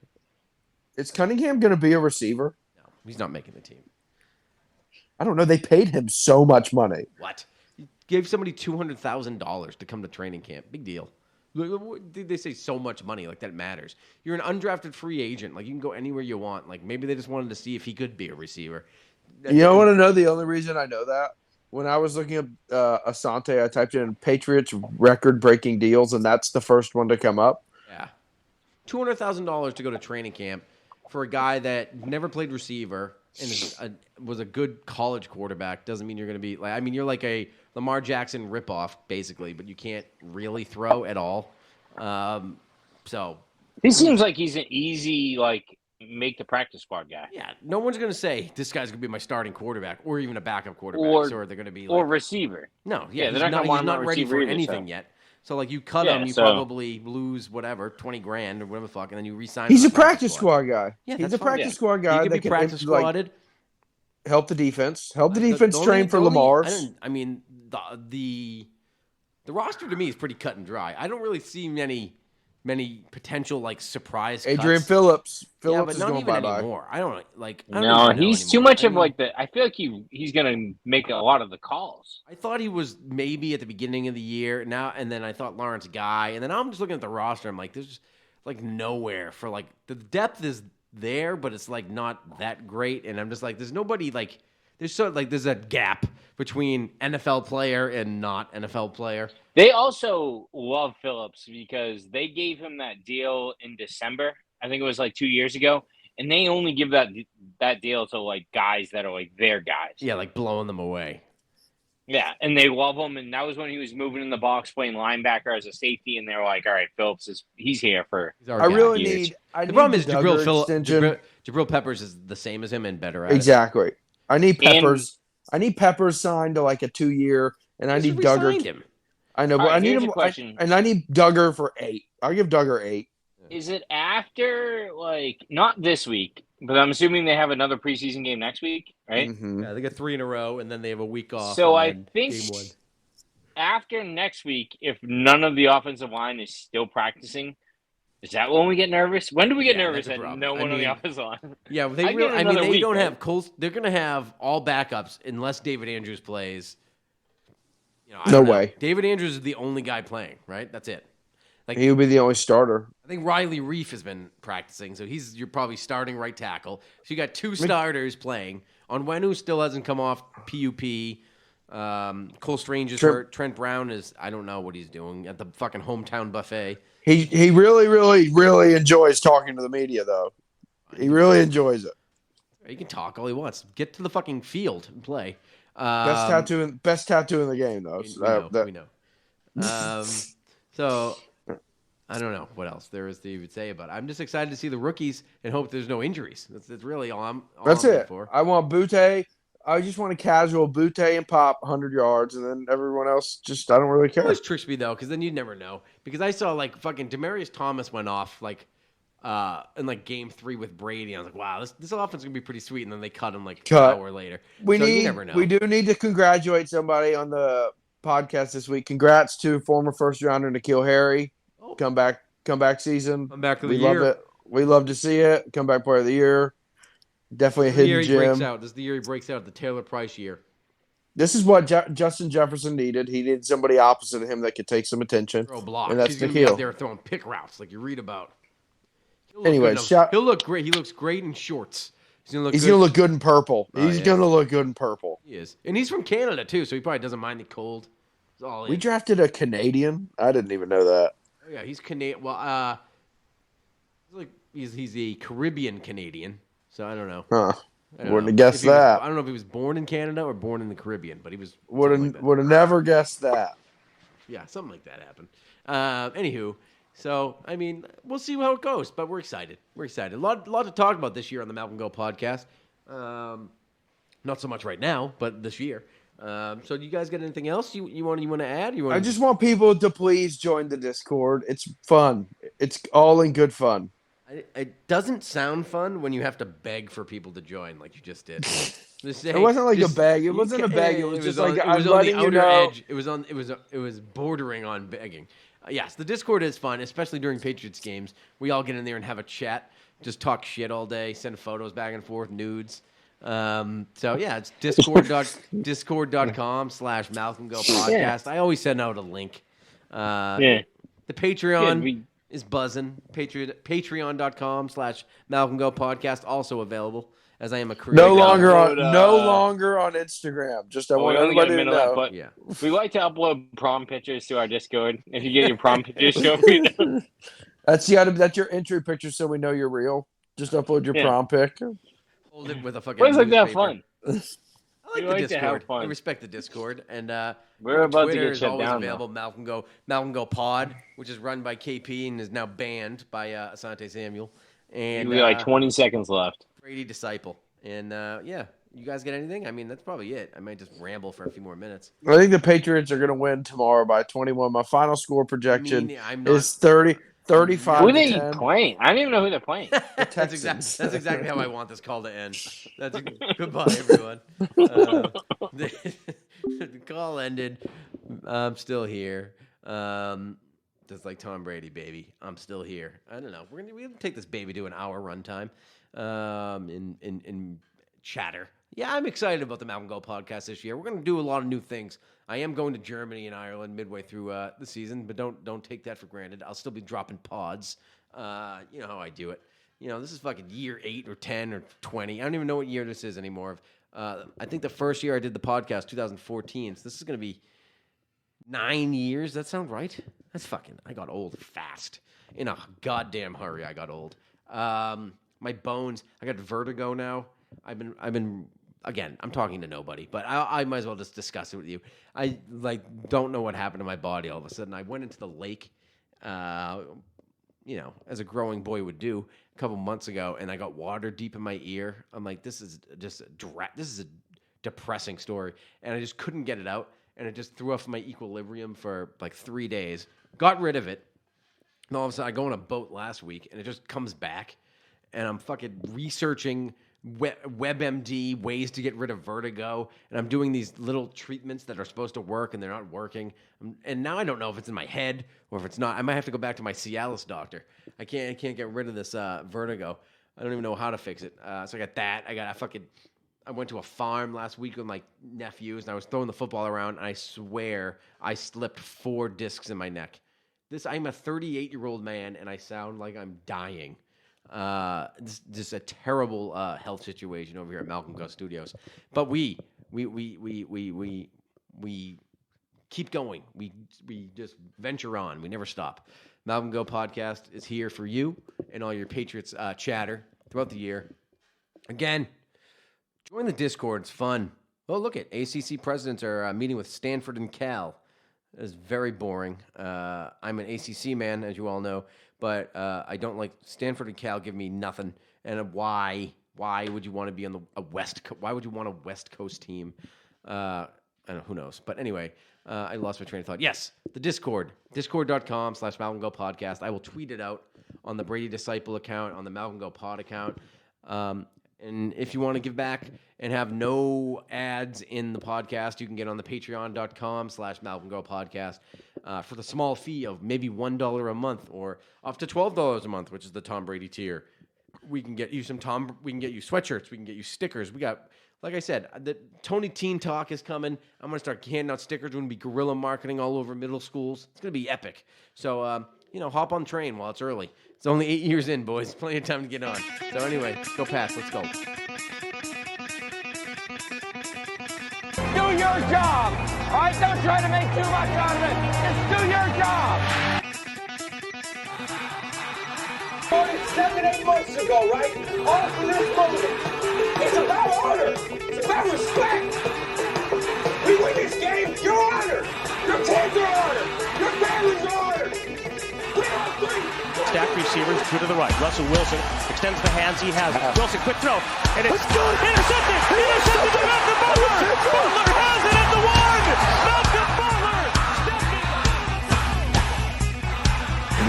S3: Is Cunningham going to be a receiver?
S2: No, he's not making the team.
S3: I don't know. They paid him so much money.
S2: What? You gave somebody $200,000 to come to training camp. Big deal. They say so much money like that matters. You're an undrafted free agent. Like you can go anywhere you want. Like maybe they just wanted to see if he could be a receiver.
S3: You don't want to know the only reason I know that? When I was looking at Asante, I typed in Patriots record-breaking deals, and that's the first one to come up.
S2: Yeah. $200,000 to go to training camp for a guy that never played receiver and was a good college quarterback doesn't mean you're going to be like. I mean, you're like a Lamar Jackson ripoff basically, but you can't really throw at all. So
S4: he seems like he's an easy make the practice squad guy.
S2: Yeah, no one's going to say this guy's going to be my starting quarterback or even a backup quarterback. Or they're going to be
S4: or receiver.
S2: No,
S4: they're
S2: he's not ready for anything yet. So you cut him, you probably lose whatever, $20,000 or whatever the fuck, and then you resign.
S3: He's a practice squad guy.
S2: Yeah,
S3: he's a practice squad guy.
S2: He can be practice squadded.
S3: Help the defense. Help the defense train for Lamar's.
S2: I mean, the roster to me is pretty cut and dry. I don't really see many potential surprise.
S3: Adrian
S2: cuts.
S3: Phillips.
S2: Phillips
S3: but
S2: is
S3: not
S2: going
S3: even
S2: bye
S3: anymore.
S2: I don't like.
S4: No, he's too much of the. I feel like he's going to make a lot of the calls.
S2: I thought he was maybe at the beginning of the year and then I thought Lawrence Guy, and then I'm just looking at the roster. I'm like, there's nowhere for the depth is there, but it's not that great, and I'm just like, there's nobody there's a gap between NFL player and not NFL player.
S4: They also love Phillips because they gave him that deal in December I think it was like 2 years ago, and they only give that deal to like guys that are like their guys.
S2: Yeah, like blowing them away.
S4: Yeah, and they love him, and that was when he was moving in the box, playing linebacker as a safety, and they were like, "All right, he's here for."
S2: He's our
S3: I
S2: guy.
S3: really
S4: years.
S3: need. I
S2: The
S3: need
S2: problem is
S3: Duggar extension.
S2: Jabril Peppers is the same as him and better at it.
S3: Exactly. I need Peppers. I need Peppers signed to like a 2-year, and I
S2: Just
S3: need Duggar.
S2: re-signed him.
S3: I know,
S4: All
S3: but
S4: right,
S3: I need
S4: here's
S3: him.
S4: a question.
S3: And I need Duggar for 8. I'll give Duggar 8.
S4: Is it after like not this week, but I'm assuming they have another preseason game next week, right?
S3: Mm-hmm.
S2: Yeah, they got 3 in a row, and then they have a week off.
S4: So
S2: and
S4: I
S2: then
S4: think
S2: game 1.
S4: after next week, if none of the offensive line is still practicing, is that when we get nervous? When do we get nervous
S2: that's a
S4: that
S2: problem.
S4: no
S2: I
S4: one on the
S2: mean,
S4: offensive line?
S2: Yeah,
S4: I give it
S2: they
S4: another week,
S2: don't
S4: right?
S2: have Coles. They're going to have all backups unless David Andrews plays. You know, I
S3: No
S2: don't know.
S3: way.
S2: David Andrews is the only guy playing, right? That's it. Like
S3: He would be the only starter.
S2: I think Riley Reef has been practicing, so you're probably starting right tackle. So you got 2 starters playing. Onwenu still hasn't come off PUP. Cole Strange is hurt. Trent Brown is, I don't know what he's doing at the fucking hometown buffet.
S3: He really, really, really enjoys talking to the media, though. He really enjoys it.
S2: He can talk all he wants. Get to the fucking field and play.
S3: Best tattoo in the game, though.
S2: We know. So I don't know what else there is to even say about it. I'm just excited to see the rookies and hope there's no injuries. That's really all I'm
S3: it.
S2: for.
S3: I want Butte. I just want a casual Butte and Pop 100 yards, and then everyone else I don't really
S2: It
S3: care.
S2: always tricks me though, because then you never know. Because I saw like fucking Demaryius Thomas went off like in like game 3 with Brady. I was like, wow, this offense is gonna be pretty sweet, and then they cut him like an hour later. You never know.
S3: We do need to congratulate somebody on the podcast this week. Congrats to former first rounder N'Keal Harry. Comeback season.
S2: Comeback of the
S3: we
S2: year.
S3: love it. We love to see it. Comeback player of the year. Definitely a hidden gem.
S2: This is the year he breaks out. The Taylor Price year.
S3: This is what Justin Jefferson needed. He needed somebody opposite of him that could take some attention.
S2: Throw a block.
S3: And that's
S2: He's gonna be out
S3: N'Keal.
S2: there throwing pick routes like you read about.
S3: Anyway,
S2: he'll look great. He looks great in shorts. He's gonna look good
S3: in purple. He's gonna look good in purple.
S2: He is, and he's from Canada too, so he probably doesn't mind the cold. It's all in.
S3: We drafted a Canadian. I didn't even know that.
S2: Oh, yeah, he's Canadian. Well, he's a Caribbean Canadian, so I don't know.
S3: Huh.
S2: I don't
S3: Wouldn't
S2: know.
S3: have guessed that.
S2: I don't know if he was born in Canada or born in the Caribbean, but he was.
S3: Would have never guessed that.
S2: Yeah, something like that happened. Anywho, so I mean, we'll see how it goes, but we're excited. We're excited. A lot to talk about this year on the Malcolm Go podcast. Not so much right now, but this year. So do you guys got anything else you want to add?
S3: I just want people to please join the Discord. It's fun. It's all in good fun.
S2: It doesn't sound fun when you have to beg for people to join like you just did.
S3: It wasn't like a beg. It wasn't a beg. It was just like I'm letting you know.
S2: It was bordering on begging. Yes, the Discord is fun, especially during Patriots games. We all get in there and have a chat, just talk shit all day, send photos back and forth, nudes. So yeah, it's discord.com/MalcolmGoPodcast.
S3: Yeah.
S2: I always send out a link. The Patreon is buzzing. Patreon.com/MalcolmGoPodcast also available, as I am a creator.
S3: No longer on Instagram. Just I want everybody to know.
S4: But we like to upload prom pictures to our Discord. If you get your prom pictures, show me.
S3: That's your entry picture, so we know you're real. Just upload your prom pic.
S2: Hold it with a fucking.
S4: What is like that fun?
S2: I like the Discord. To have fun. I respect the Discord, and
S4: we're about
S2: Twitter
S4: to get
S2: is
S4: shut
S2: always
S4: down.
S2: Available. Malcolm Go Pod, which is run by KP and is now banned by Asante Samuel. And
S4: we have like 20 seconds left.
S2: Brady Disciple, and you guys got anything? I mean, that's probably it. I might just ramble for a few more minutes.
S3: I think the Patriots are going to win tomorrow by 21. My final score projection is 35.
S4: Who are they playing? I don't even know who they're playing.
S2: That's exactly how I want this call to end. Goodbye, everyone. The call ended. I'm still here. Just like Tom Brady, baby. I'm still here. I don't know. We're gonna take this baby to an hour runtime. In chatter. Yeah, I'm excited about the Malcolm Go podcast this year. We're going to do a lot of new things. I am going to Germany and Ireland midway through the season, but don't take that for granted. I'll still be dropping pods. You know how I do it. This is fucking year 8 or 10 or 20. I don't even know what year this is anymore. I think the first year I did the podcast, 2014. So this is going to be 9 years. Does that sound right? I got old fast. In a goddamn hurry, I got old. My bones. I got vertigo now. I've been. Again, I'm talking to nobody, but I might as well just discuss it with you. I don't know what happened to my body all of a sudden. I went into the lake, as a growing boy would do, a couple months ago, and I got water deep in my ear. I'm like, this is just this is a depressing story, and I just couldn't get it out, and it just threw off my equilibrium for like 3 days. Got rid of it, and all of a sudden I go on a boat last week, and it just comes back, and I'm fucking researching WebMD ways to get rid of vertigo, and I'm doing these little treatments that are supposed to work and they're not working. And now I don't know if it's in my head or if it's not. I might have to go back to my Cialis doctor. I can't get rid of this vertigo. I don't even know how to fix it. So I got that. I went to a farm last week with my nephews, and I was throwing the football around, and I swear I slipped 4 discs in my neck. I'm a 38-year-old man, and I sound like I'm dying. This is a terrible health situation over here at Malcolm Go Studios, but we keep going. We just venture on. We never stop. Malcolm Go podcast is here for you and all your Patriots chatter throughout the year. Again, join the Discord. It's fun. Oh, look at ACC presidents are meeting with Stanford and Cal. That is very boring. I'm an ACC man, as you all know. But I don't like Stanford and Cal give me nothing. And why would you want to be on why would you want a West Coast team? I don't know, who knows. But anyway, I lost my train of thought. Yes, the Discord. Discord.com/Malcolm Go Podcast. I will tweet it out on the Brady Disciple account, on the Malcolm Go Pod account. And if you want to give back and have no ads in the podcast, you can get on the patreon.com/Malcolm Go Podcast for the small fee of maybe $1 a month or up to $12 a month, which is the Tom Brady tier. We can get you we can get you sweatshirts. We can get you stickers. We got, like I said, the Tony Teen Talk is coming. I'm going to start handing out stickers. We're going to be guerrilla marketing all over middle schools. It's going to be epic. So, hop on the train while it's early. It's only 8 years in, boys. Plenty of time to get on. So anyway, go Pats. Let's go.
S5: Do your job. All right, don't try to make too much out of it. Just do your job. 7-8 months ago, right? All for this moment. It's about honor. It's about respect. We win this game, you're honored. Your kids are honored. Your families are honored. We are three.
S6: Stacked receivers, two to the right. Russell Wilson extends the hands he has. Wilson, quick throw. And it's good. Intercepted. Intercepted to Malcolm Butler. Butler has it at the 1. Malcolm Butler.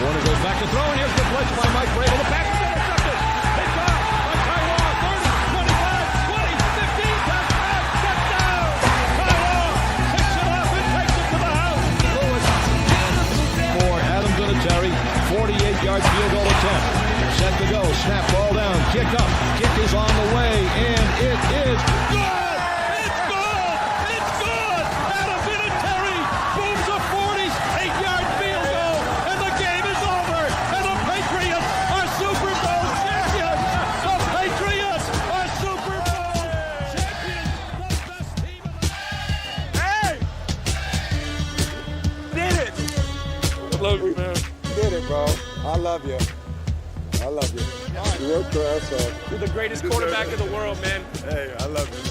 S7: Warner goes back to throw, and here's the blitz by Mike Vrabel. The pass is intercepted. It's out by Taiwan. 30, 25, 20, 15, touchdown. Taiwan picks it up and takes it to the house. For Adam Vinatieri, 48-yard field goal attempt. Set to go. Snap, ball down. Kick up. Kick is on the way, and it is good. It's good. It's good. Adam Vinatieri booms a 48-yard field goal, and the game is over. And the Patriots are Super Bowl champions. The Patriots are Super Bowl champions. The best team in the
S5: Hey! Did it!
S7: Love you, man.
S8: Did it, bro. I love you. I love you. You worked your ass off.
S5: You're the greatest quarterback in the world, man.
S8: Hey, I love you.